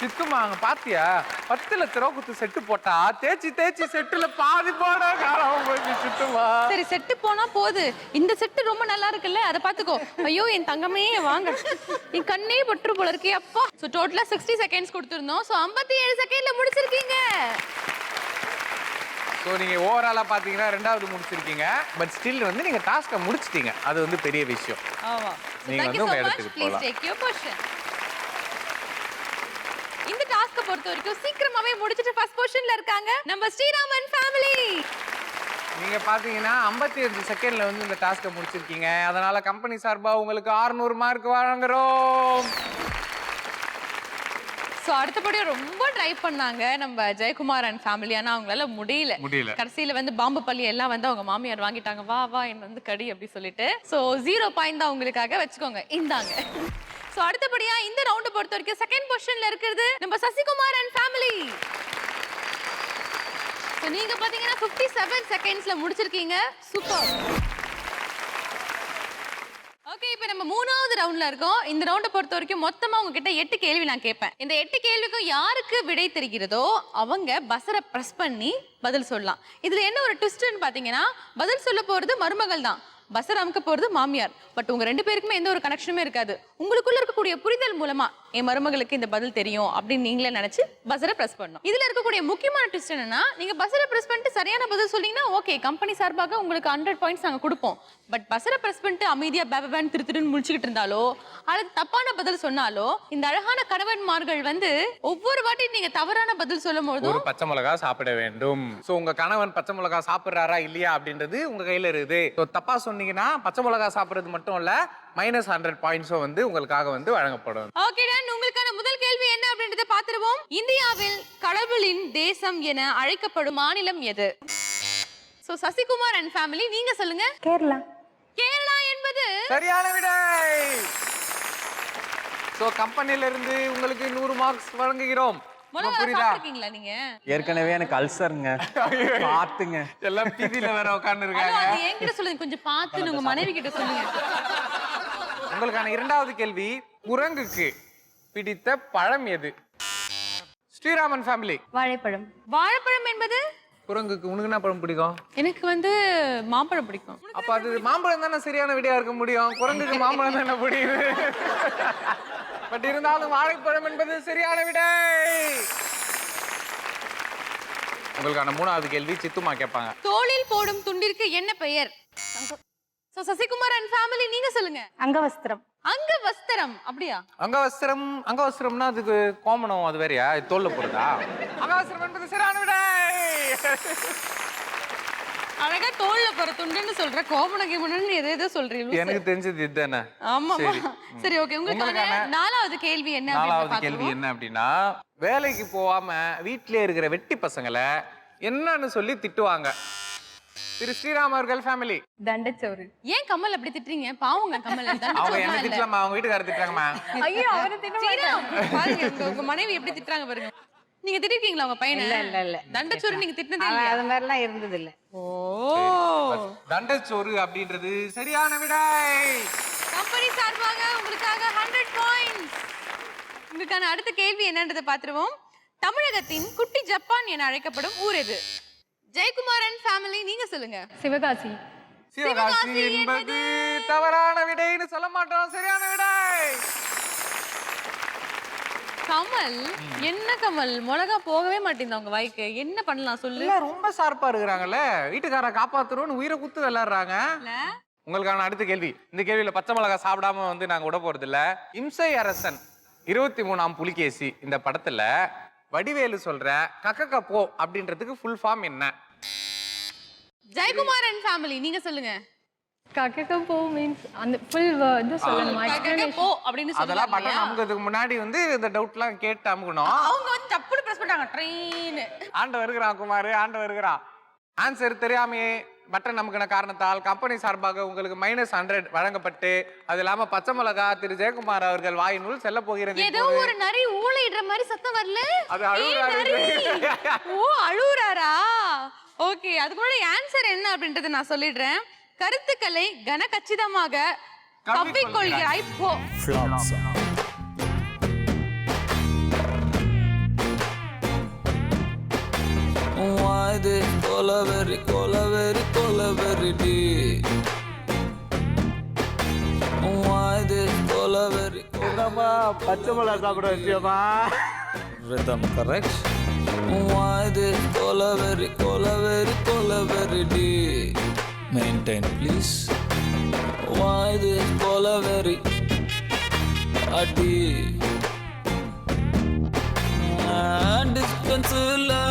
சித்துமா அங்க பாத்தியா 10 லட்ச ரூபா குத்து செட்டு போட்டா தேய்ச்சி செட்டுல பாதி போட காலம் போச்சு சித்துமா. சரி செட்டு போனா போகுது, இந்த செட்டு ரொம்ப நல்லா இருக்குல்ல, அதை பாத்துக்கோ. ஐயோ என் தங்கமே வாங்க, என் கண்ணே பற்று போல இருக்கே அப்பா. சோ டோட்டலா 60 செகண்ட்ஸ் கொடுத்திருந்தோம். சோ 57 செகண்ட்ல முடிச்சிருக்கீங்க. ஸோ நீங்க ஓவராலா பாத்தீங்கன்னா 2வது முடிச்சிருக்கீங்க. பட் ஸ்டில் வந்து நீங்க டாஸ்கை முடிச்சிட்டீங்க. அது வந்து பெரிய விஷயம். ஆமா. நீங்க வந்து உங்க இடத்துக்கு ப்ளீஸ் போலாம். Take your position. இந்த டாஸ்கை பொறுத்த வரைக்கும் சீக்கிரமாவே முடிச்சிட்டு ஃபர்ஸ்ட் பொசிஷன்ல இருக்காங்க நம்ம ஸ்ரீராமன் ஃபேமிலி. நீங்க பாத்தீங்கன்னா 55 செகண்ட்ல வந்து இந்த டாஸ்கை முடிச்சிருக்கீங்க. அதனால கம்பெனி சார்பா உங்களுக்கு 600 மார்க் வழங்குறோம். சோ அடுத்தபடியா ரொம்ப ட்ரை பண்ணாங்க நம்ம ஜெயக்குமார் அண்ட் ஃபேமிலி. ஆனா அவங்களால முடியல. கடைசியில வந்து பாம்பு பள்ளி எல்லாம் வந்து அவங்க மாமியார் வாங்கிட்டாங்க. வா வா என்ன வந்து கடி அப்படி சொல்லிட்டு. சோ 0 பாயிண்ட் தான் உங்களுக்காக வச்சுக்கோங்க, இந்தாங்க. சோ அடுத்தபடியா இந்த ரவுண்ட் பொறுத்த வரைக்கும் செகண்ட் பொசிஷன்ல இருக்குது நம்ம சசிகுமார் அண்ட் ஃபேமிலி. சோ நீங்க பாத்தீங்கன்னா 57 செகண்ட்ஸ்ல முடிச்சிருக்கீங்க. சூப்பர். ஓகே, இப்போ நம்ம 3வது ரவுண்ட்ல இருக்கோம். இந்த ரவுண்டை பொறுத்த வரைக்கும் மொத்தமா உங்ககிட்ட 8 கேள்வி நான் கேட்பேன். இந்த 8 கேள்விக்கும் யாருக்கு விடை தெரிகிறதோ அவங்க பஸரை பிரஸ் பண்ணி பதில் சொல்லலாம். இதுல என்ன ஒரு ட்விஸ்ட்னு பாத்தீங்கன்னா, பதில் சொல்ல போறது மருமகள் தான், பஸர் அமுக்க போறது மாமியார். பட் உங்க 2 பேருக்குமே எந்த ஒரு கனெக்ஷனுமே இருக்காது. உங்களுக்குள்ள இருக்கக்கூடிய புரிதல் மூலமா என் மருமகளுக்கு இந்த பதில் தெரியும் அப்படின்னு நீங்களே நினைச்சு பஸரை பிரஸ் பண்ணணும். இதுல இருக்கக்கூடிய முக்கியமான ட்விஸ்ட் என்னன்னா, நீங்க பஸரை பிரஸ் பண்ணிட்டு சரியான பதில் சொன்னீங்கன்னா ஓகே, கம்பெனி சார்பாக உங்களுக்கு 100 பாயிண்ட்ஸ் நாங்க கொடுப்போம். பட் பஸரை பிரஸ் பண்ணிட்டு அமைதியா பேபேன் திருத்துன்னு முடிச்சுக்கிட்டு இருந்தாலோ அல்லது தப்பான பதில் சொன்னாலோ இந்த அழகான கணவன்மார்கள் வந்து ஒவ்வொரு வாட்டி நீங்க தவறான பதில் சொல்லும் போது ஒரு பச்சை மிளகா சாப்பிட வேண்டும். சோ உங்க கணவன் பச்சை மிளகா சாப்பிடுறாரா இல்லையா அப்படின்றது உங்க கையில இருக்குது. சோ தப்பா சொன்னீங்கன்னா பச்சை மிளகா சாப்பிடுறது மட்டும் இல்ல -100 பாயிண்ட்ஸும் வந்து உங்களுக்காக வந்து வழங்கப்படும். ஓகே டன், உங்களுக்கான முதல் கேள்வி என்ன அப்படின்றத பாத்துருவோம். இந்தியாவில் கடவுளின் தேசம் என அழைக்கப்படும் மாநிலம் எது? சோ சசிகுமார் அண்ட் ஃபேமிலி நீங்க சொல்லுங்க. கேரளா. கேரளா என்பது சரியான விடை. சோ கம்பெனில இருந்து உங்களுக்கு 100 மார்க்ஸ் வழங்குகிறோம். புரியுதா? இருக்கீங்களா நீங்க? ஏற்கனவே எனக்கு அல்சருங்க. பாத்துங்க. எல்லாம் பீதியில வேற உட்கார்ந்து இருக்காங்க. அது என்கிட்ட சொல்லுங்க, கொஞ்சம் பார்த்து உங்க மனைவி கிட்ட சொல்லுங்க. உங்களுக்கான 2வது கேள்வி, குரங்குக்கு பிடித்த பழம் எது? ஸ்ரீராமன் ஃபேமிலி. வாழைப்பழம். வாழைப்பழம் என்பது குரங்குக்கு உனக்கு என்ன பழம் பிடிக்கும்? எனக்கு வந்து மாம்பழம் பிடிக்கும். அப்ப அது மாம்பழம் தானே சரியான விடையா இருக்க முடியும். குரங்குக்கு மாம்பழம் தானே பிடிக்குது. பட் இருந்தாலும் வாழைப்பழம் என்பது சரியான விடை. உங்களுக்கான 3வது கேள்வி சித்துமா கேட்பாங்க. தோளில் போடும் துண்டிற்கு என்ன பெயர்? சோ சசிகுமார் அண்ட் ஃபேமிலி நீங்க சொல்லுங்க. அங்கவஸ்திரம். அங்கவஸ்திரம். அப்படியா? அங்கவஸ்திரம்னா அதுக்கு கோமணம் அது வேறயா? தோல்ல போடுதா? அங்கவஸ்திரம் என்பது சரியான விடை. அழகா தோல்ல போற துண்டுன்னு சொல்ற, கோமண கிமணன்னு ஏதோ சொல்றீங்க. எனக்கு தெரிஞ்சது இதுதானே. ஆமா. சரி ஓகே, உங்களுக்கு 4வது கேள்வி என்ன? 4வது கேள்வி என்ன அப்படின்னா, வேலைக்கு போகாம வீட்டிலே இருக்கிற வெட்டி பசங்களை என்னன்னு சொல்லி திட்டுவாங்க. திரு ஸ்ரீராம் அவர்கள் ஃபேமிலி. தண்டச்சோறு. ஏன் கமல் அப்படி திட்டுறீங்க? பாவங்க கமல். அவங்க என்ன திட்டலாமா? அவங்க வீட்டுக்காரர் திட்டுறாங்கம்மா. ஐயோ அவரை திட்ட ஸ்ரீராம் பாருங்க, உங்க மனைவி எப்படி திட்டுறாங்க பாருங்க. நீங்க திட்டிருக்கீங்களா உங்க பையனை? இல்ல. தண்டச்சோறு நீங்க திட்டினதே இல்லையா? அது மாதிரிலாம் இருந்தது இல்ல. ஓ, தண்டச்சோறு அப்படின்றது சரியான விடை. கம்பெனி சார்பாக உங்களுக்காக 100 பாயிண்ட்ஸ். உங்களுக்கான அடுத்த கேள்வி என்னன்றதை பாத்துருவோம். தமிழகத்தின் குட்டி ஜப்பான் என அழைக்கப்படும் ஊர் எது? ஜெயக்குமார் அண்ட் ஃபேமிலி நீங்க சொல்லுங்க. சிவகாசி. சிவகாசி என்பது தவறான விடைன்னு சொல்ல மாட்டோம், சரியான விடை. கமல் என்ன கமல், மிளகா போகவே மாட்டேங்குது உங்க வாய்க்கு, என்ன பண்ணலாம் சொல்லு. ரொம்ப ஷார்ப்பா இருக்கிறாங்கல்ல, வீட்டுக்கார காப்பாத்துறோம்னு உயிரை குத்து விளையாடுறாங்க. உங்களுக்கான அடுத்த கேள்வி. இந்த கேள்வியில பச்சை மிளகா சாப்பிடாம வந்து நாங்க விட போறது இல்ல. இம்சை அரசன் 23ஆம் புலிகேசி இந்த படத்துல வடிவேலு சொல்ற கக்கக்க போ அப்படின்றதுக்கு ஃபுல் ஃபார்ம் என்ன? ஜெயக்குமார் அண்ட் ஃபேமிலி நீங்க சொல்லுங்க. கக்கக்க போ மீன்ஸ் அந்த ஃபுல் இது சொல்லணுமா? கக்கக்க போ அப்படின்னு அதெல்லாம் சொல்லுவாங்க. பண்ண நமக்கு முன்னாடி வந்து இந்த டவுட்லாம் கேட்டு அமுக்கணும். அவங்க வந்து தப்புன்னு பிரஸ் பண்ணிட்டாங்க ட்ரெயின். ஆண்டு வருகிறான் குமார், ஆண்டு வருகிறான். ஆன்சர் தெரியாமையே பட்டன் நமக்கான காரணத்தால் கம்பெனி சார்பாக உங்களுக்கு -100 வழங்கப்பட்டு அது இல்லாம பச்சை மிளகா திரு ஜெயக்குமார் அவர்கள் வாயினுள் செல்ல போகிறது. ஏதோ ஒரு நரி ஊளையிடுற மாதிரி சத்தம் வரல. அது அழுகுறாரு. ஓ அழுகுறாரா? ஓகே, அதுக்குள்ள ஆன்சர் என்ன அப்படின்றத நான் சொல்லிடுறேன். கருத்துக்களை கனகச்சிதமாக கவ்விக்கொள்கிறாய் போ. Why this colaveri Why this colaveri என்னம்மா பச்சை மிளகா சாப்பிட வச்சியம்மா? Rhythm correct. Why this colaveri Maintain please. Why this colaveri Adi Dispensula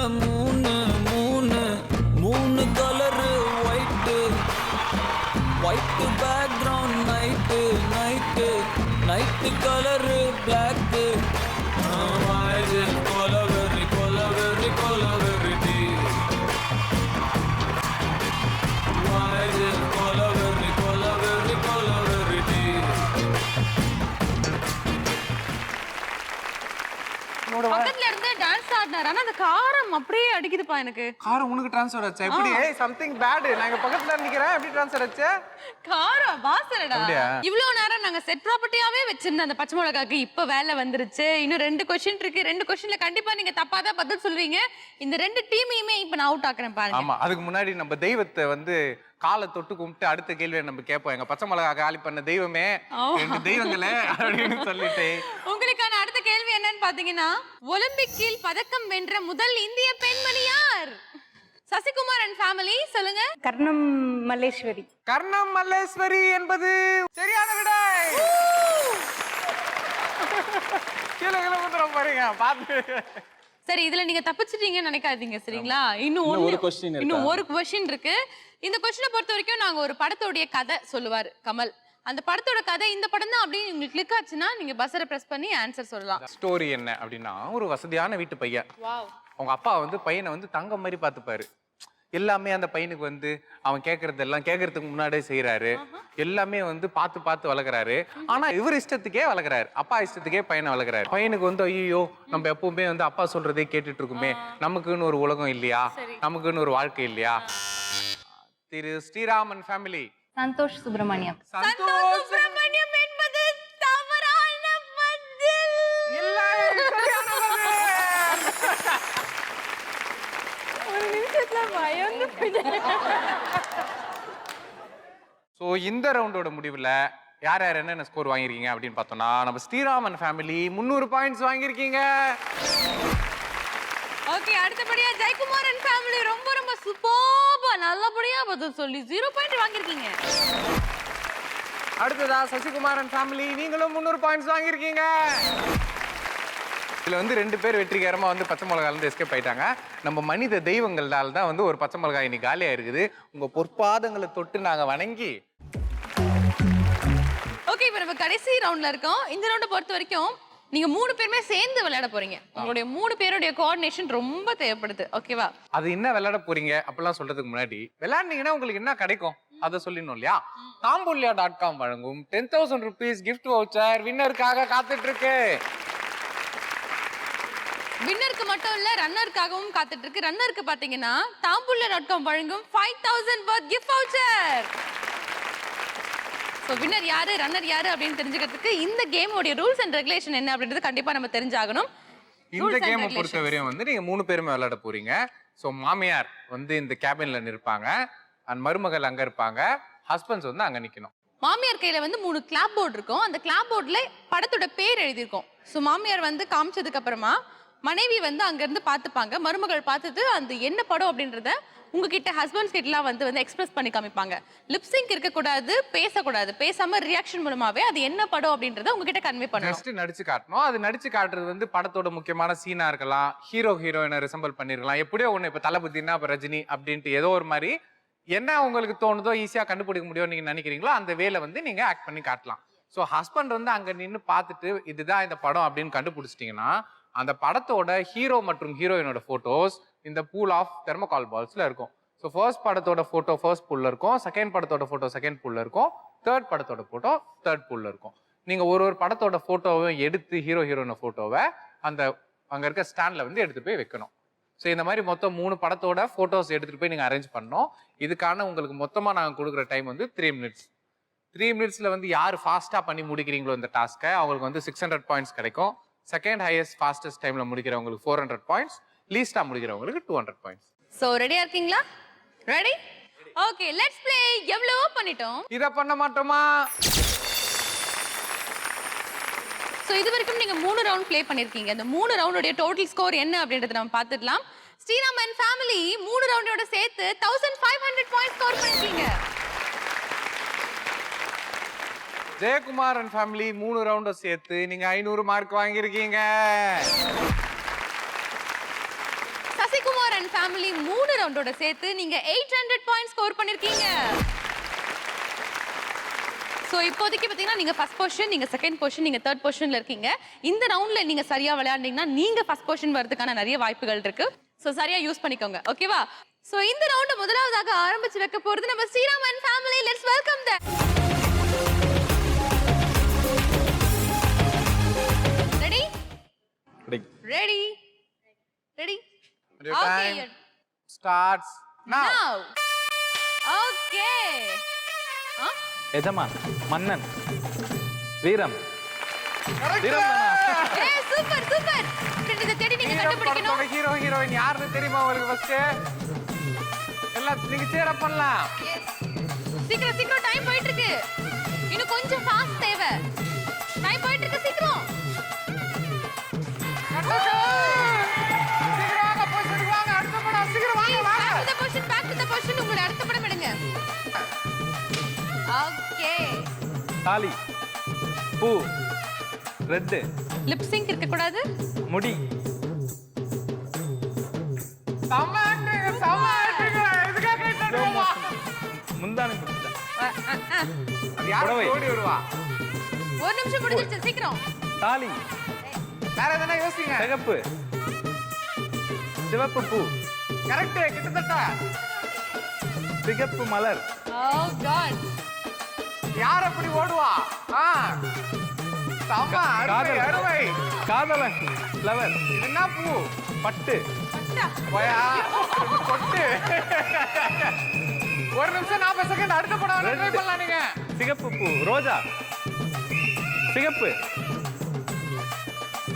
moon color white background night color black. Why is colaveri Why is colaveri பக்கத்துல இருந்து dance ஆடினாரு. ஆனா அந்த காரம் அப்படியே அடிக்குதுப்பா எனக்கு. கார் உனக்கு ட்ரான்ஸ்ஃபர் ஆச்சு எப்படி? Something bad. நான் பக்கத்துல நிக்கிறேன், எப்படி ட்ரான்ஸ்ஃபர் ஆச்சு? காரம் வாசனடா. அப்படியா? இவ்வளவு நேரம் நாங்க செட் ப்ராப்பர்ட்டியாவே வச்சிருந்த அந்த பச்சை மிளகாக்கு இப்ப வேலை வந்துருச்சு. இன்னும் 2 क्वेश्चन இருக்கு. 2 क्वेश्चनல கண்டிப்பா நீங்க தப்பாதான் பதில் சொல்வீங்க. இந்த 2 டீமையுமே இப்ப நான் அவுட் ஆக்குறேன் பாருங்க. ஆமா, அதுக்கு முன்னாடி நம்ம தெய்வத்தை வந்து காலை தொட்டு கும்பிட்டு அடுத்த கேள்வியை நம்ம கேட்போம். எங்க பச்சை மிளகா காலி பண்ண தெய்வமே, 2 தெய்வங்களே அப்படின்னு சொல்லிட்டு. உங்களுக்கான அடுத்த கேள்வி என்னன்னு பாத்தீங்கன்னா, ஒலிம்பிக்கில் பதக்கம் வென்ற முதல் இந்திய பெண்மணி யார்? சசிகுமார் அண்ட் ஃபேமிலி சொல்லுங்க. கர்ணம் மல்லேஸ்வரி. கர்ணம் மல்லேஸ்வரி என்பது சரியான விடை. கீழே ஊத்துறோம் பாருங்க, பாத்து. சரி, இதுல நீங்க தப்பிச்சிட்டீங்கன்னு நினைக்காதீங்க சரிங்களா? இன்னும் ஒரு क्वेश्चन இருக்கு. இந்த क्वेश्चனை பொறுத்த வரைக்கும் நாங்க ஒரு படத்தோடைய கதை சொல்லுவாரு கமல். அந்த படத்தோட கதை இந்த படம் தான் அப்படின்னு உங்களுக்கு கிளிக் ஆச்சுன்னா நீங்க பஸ்ஸரை பிரஸ் பண்ணி ஆன்சர் சொல்லலாம். ஸ்டோரி என்ன அப்படின்னா, ஒரு வசதியான வீட்டு பையன். அவங்க அப்பா வந்து பையனை வந்து தங்கம் மாதிரி பார்த்துப்பாரு. எல்லாமே அந்த பையனுக்கு வந்து அவன் கேட்கறதெல்லாம் கேட்கறதுக்கு முன்னாடியே செய்யறாரு. எல்லாமே வந்து பார்த்து வளர்க்குறாரு. ஆனா இவர் இஷ்டத்துக்கே வளர்க்குறாரு. அப்பா இஷ்டத்துக்கே பையனை வளர்க்குறாரு. பையனுக்கு வந்து ஐயோ நம்ம எப்பவுமே வந்து அப்பா சொல்றதே கேட்டுட்டு இருக்குமே, நமக்குன்னு ஒரு உலகம் இல்லையா, நமக்குன்னு ஒரு வாழ்க்கை இல்லையா? திரு ஸ்ரீராமன் ஃபேமிலி. சந்தோஷ் சுப்பிரமணியம். சந்தோஷ் சுப்பிரமணியம் என்பது தவறான பதில். இல்லை, சரியான பதில். ஒரு நிமிஷத்துல பயந்து ஸோ இந்த ரவுண்டோட முடிவில் யார் யார் என்னென்ன ஸ்கோர் வாங்கியிருக்கீங்க அப்படின்னு பார்த்தோம்னா, நம்ம ஸ்ரீராமன் ஃபேமிலி 300 பாயிண்ட்ஸ் வாங்கியிருக்கீங்க. ஓகே, அடுத்தபடியா ஜெயக்குமார் அண்ட் ஃபேமிலி ரொம்ப சூப்பர்பா நல்லபடியா பதில் சொல்லி 0 பாயிண்ட் வாங்கியிருக்கீங்க. அடுத்ததா சசிகுமார் அண்ட் ஃபேமிலி, நீங்களும் 300 பாயிண்ட்ஸ் வாங்கியிருக்கீங்க. இதுல வந்து 2 பேர் வெற்றிகரமா வந்து பச்சை மிளகால இருந்து எஸ்கேப் ஆயிட்டாங்க. நம்ம மனித தெய்வங்களால தான் வந்து ஒரு பச்சை மிளகாய் இன்னைக்கு காலியா இருக்குது. உங்க பொற்பாதங்களை தொட்டு நாங்க வணங்கி. ஓகே, இப்போ நம்ம கடைசி ரவுண்ட்ல இருக்கோம். இந்த ரவுண்டை பொறுத்த வரைக்கும் நீங்க 3 பேருமே சேர்ந்து விளையாட போறீங்க. உங்களுடைய 3 பேருடைய கோஆர்டினேஷன் ரொம்ப தேவைப்படுது. ஓகேவா? அது என்ன விளையாட போறீங்க அப்படிலாம் சொல்றதுக்கு முன்னாடி விளையாடுனீங்கன்னா உங்களுக்கு என்ன கிடைக்கும் அதை சொல்லணும் இல்லையா? தாம்பூல்யா.com வழங்கும் 10,000 rupees gift voucher வின்னருக்காக காத்துட்டு இருக்கு. வின்னருக்கு மட்டும் இல்ல, ரன்னருக்காகவும் காத்துட்டு இருக்கு. ரன்னருக்கு பாத்தீங்கன்னா தாம்பூல்யா.com வழங்கும் 5,000 worth gift voucher. So winner யாரு, ரன்னர் யாரு அப்படின்னு தெரிஞ்சுக்கிறதுக்கு இந்த கேமோட ரூல்ஸ் அண்ட் ரெகுலேஷன் என்ன அப்படின்றது கண்டிப்பா நம்ம தெரிஞ்சாகணும். இந்த கேமை பொறுத்த வரையும் வந்து நீங்க 3 பேருமே விளையாட போறீங்க. சோ மாமியார் வந்து இந்த கேபின்ல நிற்பாங்க, அண்ட் மருமகள் அங்க இருப்பாங்க, ஹஸ்பண்ட்ஸ் வந்து அங்க நிக்கணும். மாமியார் கையில வந்து 3 கிளாப் போர்டு இருக்கும். அந்த கிளாப் போர்டுல படத்தோட பேர் எழுதியிருக்கும். சோ மாமியார் வந்து காமிச்சதுக்கு அப்புறமா மனைவி வந்து அங்க இருந்து பாத்துப்பாங்க. மருமகள் பார்த்துட்டு அந்த என்ன படம் அப்படின்றத உங்ககிட்ட ஹஸ்பண்ட்ஸ் கிட்டலாம் வந்து எக்ஸ்பிரஸ் பண்ணி காமிப்பாங்க. லிப்சிங்க் இருக்கக்கூடாது, பேசக்கூடாது. பேசாம ரியாக்ஷன் மூலமாவே அது என்ன படம் அப்படின்றத உங்ககிட்ட கன்வே பண்ணணும். ஜஸ்ட் நடிச்சு காட்டணும். அது நடிச்சு காட்டுறது வந்து படத்தோட முக்கியமான சீனா இருக்கலாம், ஹீரோயினை ரிசம்பிள் பண்ணிருக்கலாம். எப்படியோ ஒண்ணு, இப்ப தளபதினா இப்ப ரஜினி அப்படின்ட்டு ஏதோ ஒரு மாதிரி என்ன உங்களுக்கு தோணுதோ ஈஸியா கண்டுபிடிக்க முடியும் நீங்க நினைக்கிறீங்களோ அந்த வேலை வந்து நீங்க ஆக்ட் பண்ணி காட்டலாம். ஸோ ஹஸ்பண்ட் வந்து அங்க நின்று பார்த்துட்டு இதுதான் இந்த படம் அப்படின்னு கண்டுபிடிச்சிட்டீங்கன்னா அந்த படத்தோட ஹீரோ மற்றும் ஹீரோயினோட போட்டோஸ் இந்த பூல் ஆஃப் தெர்மோகால் பால்ஸ்ல இருக்கும். ஸோ ஃபர்ஸ்ட் படத்தோட போட்டோ ஃபர்ஸ்ட் பூல்ல இருக்கும், செகண்ட் படத்தோட போட்டோ செகண்ட் பூல்ல இருக்கும், தேர்ட் படத்தோட போட்டோ தேர்ட் பூல்ல இருக்கும். நீங்க ஒரு படத்தோட போட்டோவை எடுத்து ஹீரோயினோட போட்டோவை அந்த அங்க இருக்க ஸ்டாண்ட்ல வந்து எடுத்து போய் வைக்கணும். ஸோ இந்த மாதிரி மொத்தம் 3 படத்தோட போட்டோஸ் எடுத்துட்டு போய் நீங்க அரேஞ்ச் பண்ணணும். இதுக்கான உங்களுக்கு மொத்தமா நாங்கள் கொடுக்குற டைம் வந்து 3 minutes. 3 minutesல வந்து யார் ஃபாஸ்டா பண்ணி முடிக்கிறீங்களோ இந்த டாஸ்க்கை அவங்களுக்கு வந்து 600 பாயிண்ட்ஸ் கிடைக்கும். செகண்ட் ஹையஸ்ட் ஃபாஸ்டஸ்ட் டைம்ல முடிக்கிறவங்களுக்கு 400 பாயிண்ட்ஸ், லீஸ்டா முடிக்கிறவங்களுக்கு 200 பாயிண்ட்ஸ். சோ ரெடியா இருக்கீங்களா? ரெடி? Okay, let's play. எவ்வளவோ பண்ணிட்டோம். இத பண்ண மாட்டோமா? சோ இது வரைக்கும் நீங்க 3 ரவுண்ட் ப்ளே பண்ணிருக்கீங்க. இந்த 3 ரவுண்டோட டோட்டல் ஸ்கோர் என்ன அப்படின்றத நம்ம பார்த்துடலாம். ஸ்ரீராம் அண்ட் ஃபேமிலி 3 ரவுண்டோட சேர்த்து 1500 பாயிண்ட்ஸ் ஸ்கோர் பண்ணிருக்கீங்க. ஜெயக்குமார் அண்ட் ஃபேமிலி 3 ரவுண்டை சேர்த்து நீங்க 500 மார்க் வாங்கியிருக்கீங்க. சசிகுமார் அண்ட் ஃபேமிலி 3 ரவுண்டோட சேர்த்து நீங்க 800 பாயிண்ட்ஸ் ஸ்கோர் பண்ணிருக்கீங்க. சோ இப்போதைக்கு பாத்தீங்கன்னா நீங்க ஃபர்ஸ்ட் பொசிஷன், நீங்க செகண்ட் பொசிஷன், நீங்க தேர்ட் பொசிஷன்ல இருக்கீங்க. இந்த ரவுண்ட்ல நீங்க சரியா விளையாண்டீங்கன்னா நீங்க ஃபர்ஸ்ட் பொசிஷன் வரதுக்கான நிறைய வாய்ப்புகள் இருக்கு. சோ சரியா யூஸ் பண்ணிக்கோங்க. ஓகேவா? சோ இந்த ரவுண்ட் முதலாவதாக ஆரம்பிச்சு வைக்க போறது நம்ம Sriram and family. Let's welcome them. Ready? Ready. Ready? Your time starts now. Okay. Ejaman, Mannan, வீரம். ஏய் சூப்பர் சூப்பர். இத தேடி நீங்க கண்டுபிடிக்கணும். ஹீரோயின் யாருன்னு தெரியுமா உங்களுக்கு ஃபர்ஸ்ட்? எல்லாம் நீங்க சேர பண்ணலாம். சீக்கிரம் சீக்கிரம், டைம் போயிட்டு இருக்கு. இன்னும் கொஞ்சம் ஃபாஸ்ட் தேவை. டைம் போயிட்டு இருக்கு, சீக்கிரம். உங்களோட அடுத்த படம் எடுங்க. ஓகே. தாலி, பூ, ரெட், லிப்சிங்க் இருக்க கூடாது, முடி. முந்தானி புடவை. ஒரு நிமிஷம் முடிஞ்சிருச்சு, சீக்கிரம். தாலி, வேற எதனா யோசிங்க. சிகப்பு, சிவப்பு பூ. கரெக்ட், கிட்டத்தட்ட. சிகப்பு மலர். ஓ காட். யார் அப்படி ஓடுவா? அருமை. காதலன், ஃப்ளவர். என்ன பூ? பட்டு. பொட்டு. ஒரு நிமிஷம் 40 செகண்ட். அடுத்த படம் ட்ரை பண்ணலாம் நீங்க. சிகப்பு பூ, ரோஜா. சிகப்பு,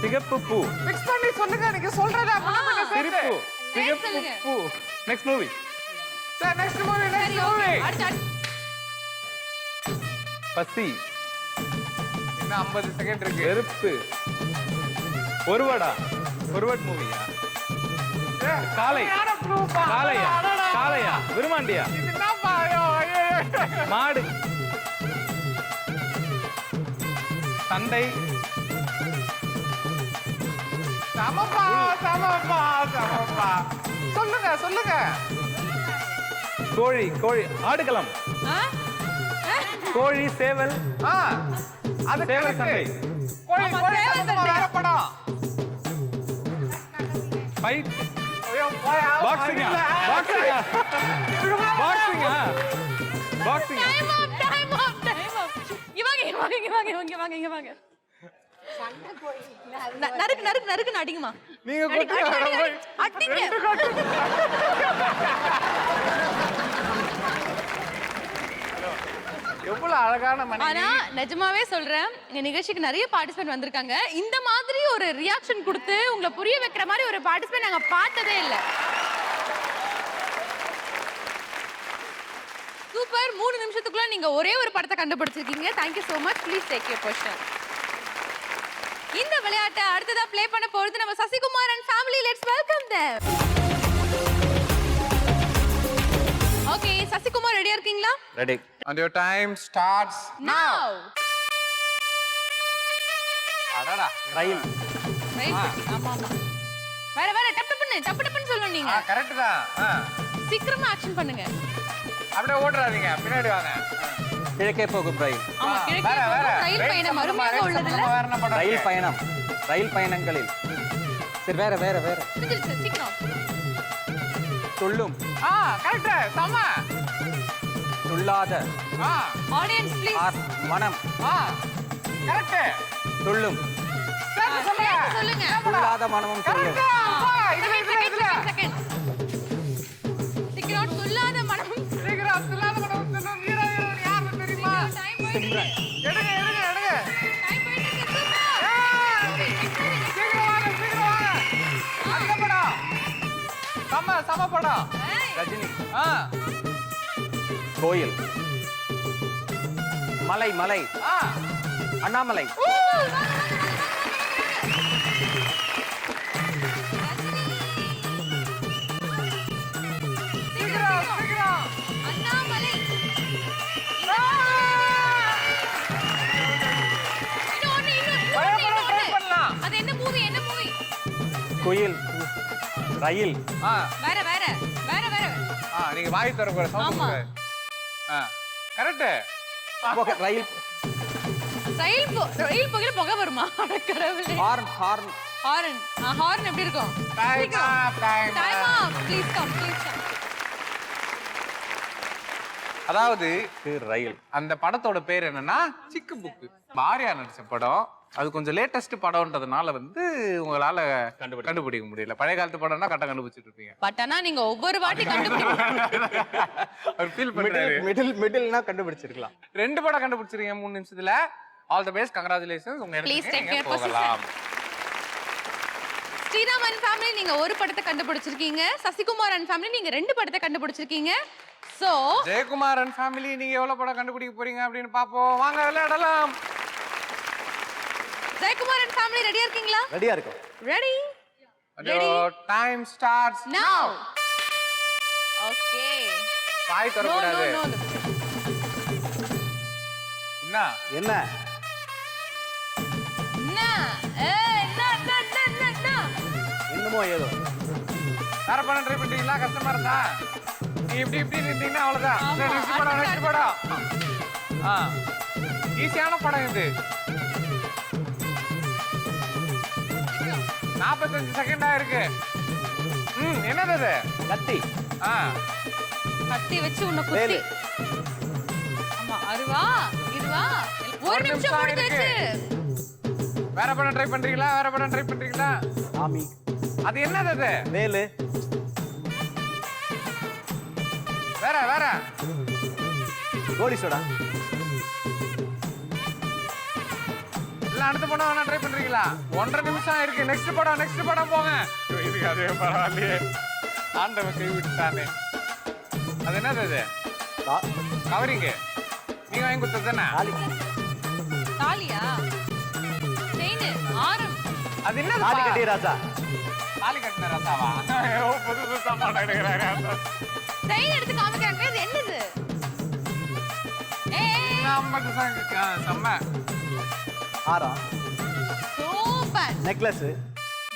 சிகப்பு பூ. மிக்ஸ் பண்ணி சொல்லுங்க. நீங்க சொல்றத சிரிப்பு, சிகப்பு பூ. Next movie sir. Next movie. Next movie. பசி. இன்னும் 50 செகண்ட் இருக்கு. வெறுப்பு. ஒருவடா. ஒருவட் மூவியா? காளை. காளையா? காளையா? விருமாண்டியா? மாடு. சண்டை. சமப்பா சமப்பா சமப்பா. சொல்லுங்க சொல்லுங்க. கோழி. கோழி. ஆடுகளம். கோழி, சேவல். அது சேவல் சண்டை. கோழி கோழி வேற படம். ஃபைட். பாக்ஸிங்கா? பாக்ஸிங்கா? பாக்ஸிங்கா? பாக்ஸிங்கா? Time up, time up, time up. இங்க வாங்க. நறுக்கு அடிங்கமா. நீங்க அடிங்க. எவ்வளவு அழகான மனைவி. ஆனா நிஜமாவே சொல்றேன், இந்த நிகழ்ச்சிக்கு நிறைய பார்ட்டிசிபென்ட் வந்திருக்காங்க. இந்த மாதிரி ஒரு ரியாக்ஷன் கொடுத்து உங்களை புரிய வைக்கிற மாதிரி ஒரு பார்ட்டிசிபென்ட் நாங்க பார்த்ததே இல்ல. சூப்பர். 3 நிமிஷத்துக்குள்ள நீங்க ஒரே ஒரு படத்தை கண்டுபிடிச்சிருக்கீங்க. Thank you so much. Please take your position. இந்த விளையாட்டை அடுத்ததா ப்ளே பண்ண போறது நம்ம Sasikumar and family. Let's welcome them. இருக்கீங்களா? Ready. And your time starts Now. அடடா ரயில். Right. ஆமா ஆமா. வேற வேற டப்பு டப்புன்னு சொல்லணும் நீங்க. கரெக்ட் தான். சீக்கிரமா ஆக்ஷன் பண்ணுங்க. அப்படியே ஓடுறாதீங்க, பின்னாடி வாங்க. கிழக்கே போகும் ரயில். ஆமா, கிழக்கே வேற, வேற. போகும் ரயில் பயணம் அருமையாக உள்ளதுல. வேற என்ன படம் ரயில் இருக்கு? பயணம். ரயில் பயணங்களில். சரி வேற வேற வேற. முடிஞ்சிருச்சு சீக்கிரம். துள்ளும். கரெக்ட். சம. துள்ளாத. Audience please. மனம். கரெக்ட். துள்ளும். சொல்லுங்க. துள்ளாத மனமும் துள்ளும். செகண்ட். சீக்கிரம் துள்ளாத மனம். சீக்கிரம் துள்ளாத மனம் சொல்லும். வீர வீரன் யாருன்னு தெரியுமா? டைம் போயிடுச்சு. எடுங்க எடுங்க எடுங்க. டைம் போயிடுச்சு. சீக்கிரம் வாங்க சீக்கிரம் வாங்க. அந்த படம். சம படம். ரஜினி. கோயில். மலை மலை. அண்ணாமலை. அண்ணாமலை. அது என்ன மூவி? என்ன மூவி? குயில். ரயில். வேற வேற வேற வேற. நீங்க வாய் திறக்கிற சவுண்ட் ஆமா. கரெக்ட். ரயில். ரயில் புகையில புகை வருமா? அட கடவுளே. Horn horn. ஹார்ன். ஹார்ன் எப்படி இருக்கும்? Time time please come please come. அதாவது ரயில். அந்த படத்தோட பேர் என்னன்னா சிக்கு புக்கு. பாரியா நடிச்ச படம். அது கொஞ்சம் லேட்டஸ்ட் படம்ன்றதுனால வந்து உங்களால கண்டுபிடிக்க முடியல. பழைய காலத்து படம்னா கரெக்டா கண்டுபிடிச்சிட்டு இருப்பீங்க. பட் ஆனா நீங்க ஒவ்வொரு வாட்டி கண்டுபிடிப்பீங்க. அவர் ஃபீல் பண்றாரு. மிடில்னா கண்டுபிடிச்சிருக்கலாம். 2 படம் கண்டுபிடிச்சிருக்கீங்க 3 நிமிஷத்துல. All the best, congratulations. உங்க Please take இடத்துக்கு your போகலாம். ஸ்ரீராம் அண்ட் ஃபேமிலி நீங்க ஒரு படத்தை கண்டுபிடிச்சிருக்கீங்க. சசிகுமார் அண்ட் ஃபேமிலி நீங்க 2 படத்தை கண்டுபிடிச்சிருக்கீங்க. சோ ஜெயக்குமார் அண்ட் ஃபேமிலி நீங்க எவ்வளவு படம் கண்டுபிடிக்க போறீங்க அப்படின்னு பாப்போம். வாங்க விளையாடலாம். ஜெயக்குமார் அண்ட் ஃபேமிலி ரெடியா இருக்கீங்களா? ரெடியா இருக்கும். Ready. Your time starts Now. Okay. வாய் நோ திறக்கூடாது. No no. என்ன என்ன? என்னமோ ஏதோ. வேற படம் ட்ரை பண்றீங்களா? கஷ்டமா இருந்தா நீ இப்படி இப்படி இருந்தீங்கன்னா அவ்வளவுதான். நெக்ஸ்ட் படம் நெக்ஸ்ட் படம். ஈஸியான படம் இது. 45 செகண்டா இருக்கு. என்னது அது? கத்தி. கத்தி வச்சு உன்னை குத்தி. ஆமா, அருவா இதுவா? ஒரு நிமிஷம் முடிஞ்சிருச்சு. வேற படம் ட்ரை பண்றீங்களா? வேற படம் ட்ரை பண்றீங்களா? ஆமி. அது என்னது அது? வேலு. வேற வேற. கோலி சோடா. இல்ல அடுத்த படம் வேணா ட்ரை பண்றீங்களா? 1.5 நிமிஷம் இருக்கு. நெக்ஸ்ட் படம் போங்க. இதுக்கு அதே பரவாயில்லையே. ஆண்டவன் கை விட்டுட்டானே. அது என்னது அது? கவரிங்க. நீங்க வாங்கி கொடுத்தது தானே? தாலியா? செயின், ஆரம். அது என்னது? தாலி கட்டிய ராஜா. தாலி கட்டின ராசாவா? புது சாப்பாடு எடுக்கிறாங்க. செயின் எடுத்து காமிக்கிறாங்க. இது என்னது? ஏய், செம்ம. ஆரம். சூப்பர். நெக்லஸ்.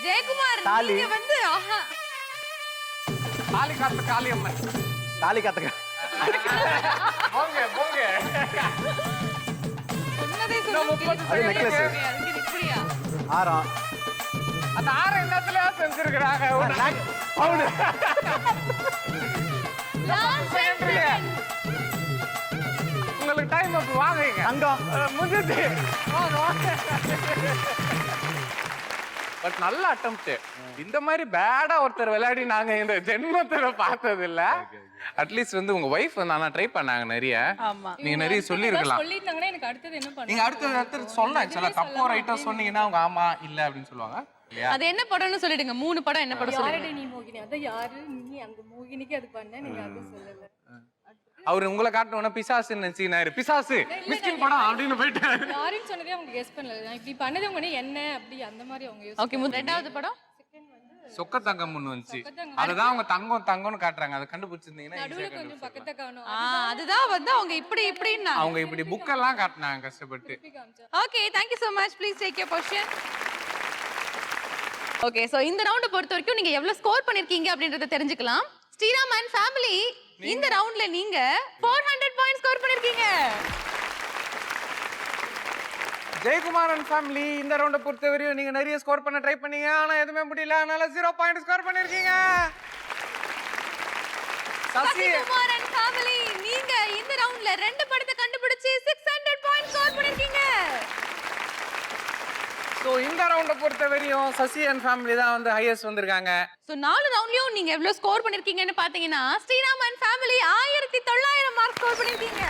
ஜெயக்குமார் தாலி. நீங்க வந்து ஆஹா. தாலி காத்த காளியம்மன். தாலி கத்துக்க. போங்க போங்க. சொன்னதே இன்னும் 30 சொல்லு. necklace. அதுக்கு இப்படியா? ஆரம். அந்த ஆரம் என்னத்துல செஞ்சிருக்கிறாங்க? பவுன். உங்களுக்கு டைம் அப்ப வாங்குங்க. தங்கம். முடிஞ்சது. பட் நல்ல அட்டெம்ப்ட். இந்த மாதிரி பேடா ஒருத்தர் விளையாடி நாங்க இந்த ஜென்மத்துல பார்த்தது இல்ல. அட்லீஸ்ட் வந்து உங்க வைஃப் வந்து ஆனா ட்ரை பண்ணாங்க நிறைய. ஆமா. நீங்க நிறைய சொல்லி இருக்கலாம். சொல்லிட்டாங்கன்னா எனக்கு அடுத்தது என்ன பண்ணுங்க? நீங்க அடுத்து சொல்லலாம். சில தப்போ ரைட்டோ சொன்னீங்கன்னா அவங்க ஆமா இல்ல அப்படின்னு சொல்லுவாங்க. அது என்ன படம்னு சொல்லிடுங்க. 3 படம் என்ன படம் சொல்லுங்க. யாரடி நீ மோகினி? அத யாரு நீ? அந்த மோகினிக்கு அது பண்ண நீங்க அது சொல்லல. அவரு உங்களை காட்டணும்னா பிசாசுன்னு நினைச்சினாரு. பிசாசு மிஸ்கின் படம் அப்படின்னு போயிட்டாரு. யாருன்னு சொன்னதே அவங்க கெஸ் பண்ணல. நான் இப்படி பண்ணது அவங்க என்ன அப்படி அந்த மாதிரி அவங்க யோசி. ஓகே, ரெண்டாவது படம் சொக்க தங்கம் ஒண்ணு வந்துச்சு. அதுதான் அவங்க தங்கம் தங்கம்னு காட்டுறாங்க. அதை கண்டுபிடிச்சிருந்தீங்கன்னா ஈஸியா கொஞ்சம் கண்டுபிடிச்சிடலாம். பக்கத்தை காணும் அதுதான் வந்து அவங்க இப்படி இப்படின்னா. அவங்க இப்படி புக் எல்லாம் காட்டினாங்க கஷ்டப்பட்டு. Okay, thank you so much. Please take your question. Okay, so இந்த ரவுண்ட் பொறுத்த வரைக்கும் நீங்க எவ்வளவு ஸ்கோர் பண்ணிருக்கீங்க அப்படின்றத தெரிஞ்சுக்கலாம். ஸ்ரீராம் அண்ட் ஃபேமிலி இந்த ரவுண்ட்ல நீங்க 400 பாயிண்ட் ஸ்கோர் பண்ணிருக்கீங்க. ஜெயக்குமார் அண்ட் ஃபேமிலி இந்த ரவுண்டை பொறுத்தவரையும் நீங்க நிறைய ஸ்கோர் பண்ண ட்ரை பண்ணீங்க, ஆனா எதுவுமே முடியல. அதனால 0 பாயிண்ட் ஸ்கோர் பண்ணிருக்கீங்க. சசிகுமார் அண்ட் ஃபேமிலி நீங்க இந்த ரவுண்ட்ல ரெண்டு படத்தை கண்டுபிடிச்சு 600 பாயிண்ட் ஸ்கோர் பண்ணிருக்கீங்க. சோ இந்த ரவுண்டை பொறுத்தவரையும் சசி அண்ட் ஃபேமிலி தான் வந்து ஹையஸ்ட் வந்திருக்காங்க. சோ 4 ரவுண்ட்லயும் நீங்க எவ்வளவு ஸ்கோர் பண்ணிருக்கீங்கன்னு பாத்தீங்கன்னா Sriram and family 1900 mark score பண்ணிருக்கீங்க.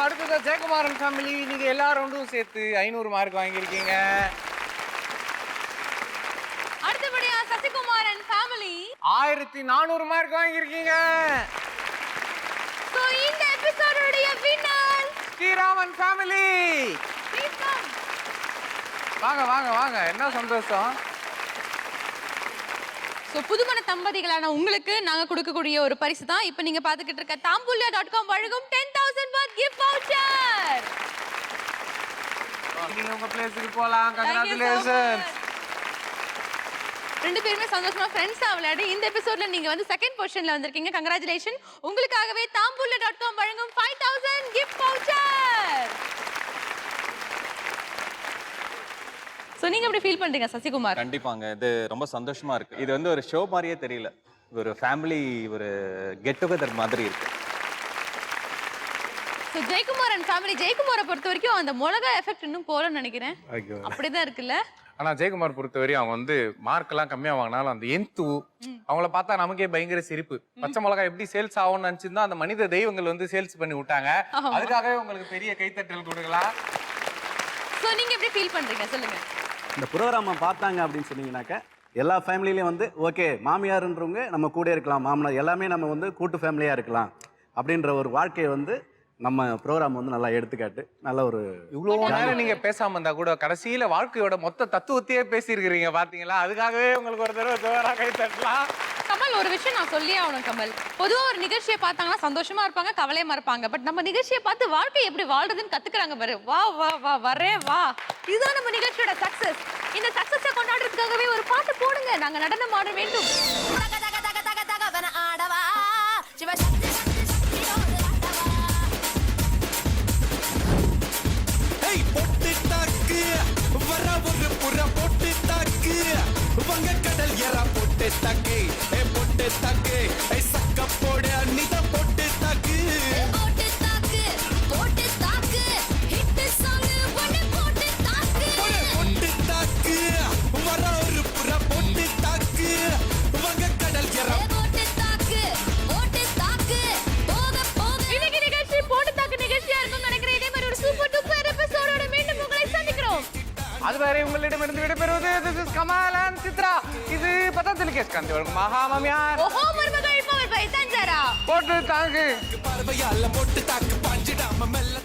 அடுத்தது ஜெயக்குமார் அண்ட் ஃபேமிலி நீங்க எல்லா ரவுண்டும் சேர்த்து 500 மார்க் வாங்கியிருக்கீங்க. அடுத்தபடியா சசிகுமார் அண்ட் ஃபேமிலி 1400 மார்க் வாங்கியிருக்கீங்க. சோ இந்த எபிசோடோட வின்னர் ஸ்ரீராம் அண்ட் ஃபேமிலி. வாங்க வாங்க வாங்க, என்ன சந்தோஷம். சோ புதுமண தம்பதிகளான உங்களுக்கு நாங்க கொடுக்கக்கூடிய ஒரு பரிசு தான் இப்போ நீங்க பாத்துக்கிட்டு இருக்க tambulia.com வழங்கும் 10,000 baht gift voucher. நீங்க உங்க பிளேஸ்க்கு போலாம். கங்க்ராச்சுலேஷன்ஸ். ரெண்டு பேருமே சந்தோஷமா ஃப்ரெண்ட்ஸா விளையாடி இந்த எபிசோட்ல நீங்க வந்து செகண்ட் பொசிஷன்ல வந்திருக்கீங்க. கங்க்ராச்சுலேஷன். உங்களுக்காகவே tambulia.com வழங்கும் 5,000 gift voucher. சோ நீங்க எப்படி ஃபீல் பண்றீங்க சசிகுமார்? கண்டிப்பாங்க, இது ரொம்ப சந்தோஷமா இருக்கு. இது வந்து ஒரு ஷோ மாதிரியே தெரியல, ஒரு ஃபேமிலி ஒரு கெட் டுகெதர் மாதிரி இருக்கு. சோ ஜெயக்குமார் அண்ட் ஃபேமிலி ஜெயக்குமாரை பொறுத்த வரைக்கும் அந்த மிளகா எஃபெக்ட் இன்னும் போறன்னு நினைக்கிறேன். அப்படிதான் இருக்குல்ல. ஆனா ஜெயக்குமார் பொறுத்தவரையும் அவங்க வந்து மார்க் எல்லாம் கம்மியா வாங்கினாலும் அந்த எந்து அவங்கள பார்த்தா நமக்கே பயங்கர சிரிப்பு. பச்சை மிளகா எப்படி சேல்ஸ் ஆகும்னு நினைச்சிருந்தா அந்த மனித தெய்வங்கள் வந்து சேல்ஸ் பண்ணி விட்டாங்க. அதுக்காகவே உங்களுக்கு பெரிய கைத்தட்டல் கொடுக்கலாம். சோ நீங்க எப்படி ஃபீல் பண்றீங்க சொல்லுங்க. இந்த ப்ரோக்ராமை பார்த்தாங்க அப்படின்னு சொன்னீங்கன்னாக்க எல்லா ஃபேமிலிலையும் வந்து ஓகே மாமியார்ன்றவங்க நம்ம கூட இருக்கலாம், மாமனார் எல்லாமே நம்ம வந்து கூட்டு ஃபேமிலியாக இருக்கலாம் அப்படின்ற ஒரு வாழ்க்கையை வந்து நம்ம ப்ரோக்ராம் வந்து நல்லா எடுத்துக்காட்டு. நல்ல ஒரு இவ்வளவு நேரம் நீங்க பேசாம இருந்தா கூட கடைசியில வாழ்க்கையோட மொத்த தத்துவத்தையே பேசியிருக்கிறீங்க பாத்தீங்களா. அதுக்காகவே உங்களுக்கு ஒரு தடவை ஜோரா கை தட்டலாம். கமல், ஒரு விஷயம் நான் சொல்லியே ஆகணும் கமல். பொதுவா ஒரு நிகழ்ச்சியை பார்த்தாங்கன்னா சந்தோஷமா இருப்பாங்க, கவலையமா இருப்பாங்க. பட் நம்ம நிகழ்ச்சியை பார்த்து வாழ்க்கை எப்படி வாழ்றதுன்னு கத்துக்கிறாங்க பாரு. வா வா வா வரே வா. இதுதான் நம்ம நிகழ்ச்சியோட சக்சஸ். இந்த சக்சஸை கொண்டாடுறதுக்காகவே ஒரு பாட்டு போடுங்க. நாங்க நடனம் ஆட வேண்டும். கடல் எற போட்டு தாக்கு போட்டு தாக்கு சக்க போட நித போட்டு தாக்கு போட்டு தாக்கு போட்டு தாக்கு ஹிட் சாங் போட்டு போட்டு தாக்கு போட்டு தாக்கு வர ஒரு புற போட்டு தாக்கு வங்க கடல் எற போட்டு தாக்கு போக போக. இன்னைக்கு நிகழ்ச்சி போட்டு தாக்கு நிகழ்ச்சியா இருக்கும் நினைக்கிறேன். இதே மாதிரி ஒரு சூப்பர் டூப்பர் எபிசோடோட மீண்டும் உங்களை சந்திக்கிறோம். அதுவரை உங்களிடமிருந்து விடைபெறுவது this is Kamal and Chitra. இது பதத்தில் கேஸ்காந்தி வழங்கும் மகா மாமியார். ஓஹோ மருமகள் பவர் பை தஞ்சரா போட்டு தாக்கு பார்வையால போட்டு தாக்கு பாஞ்சிடாம மெல்ல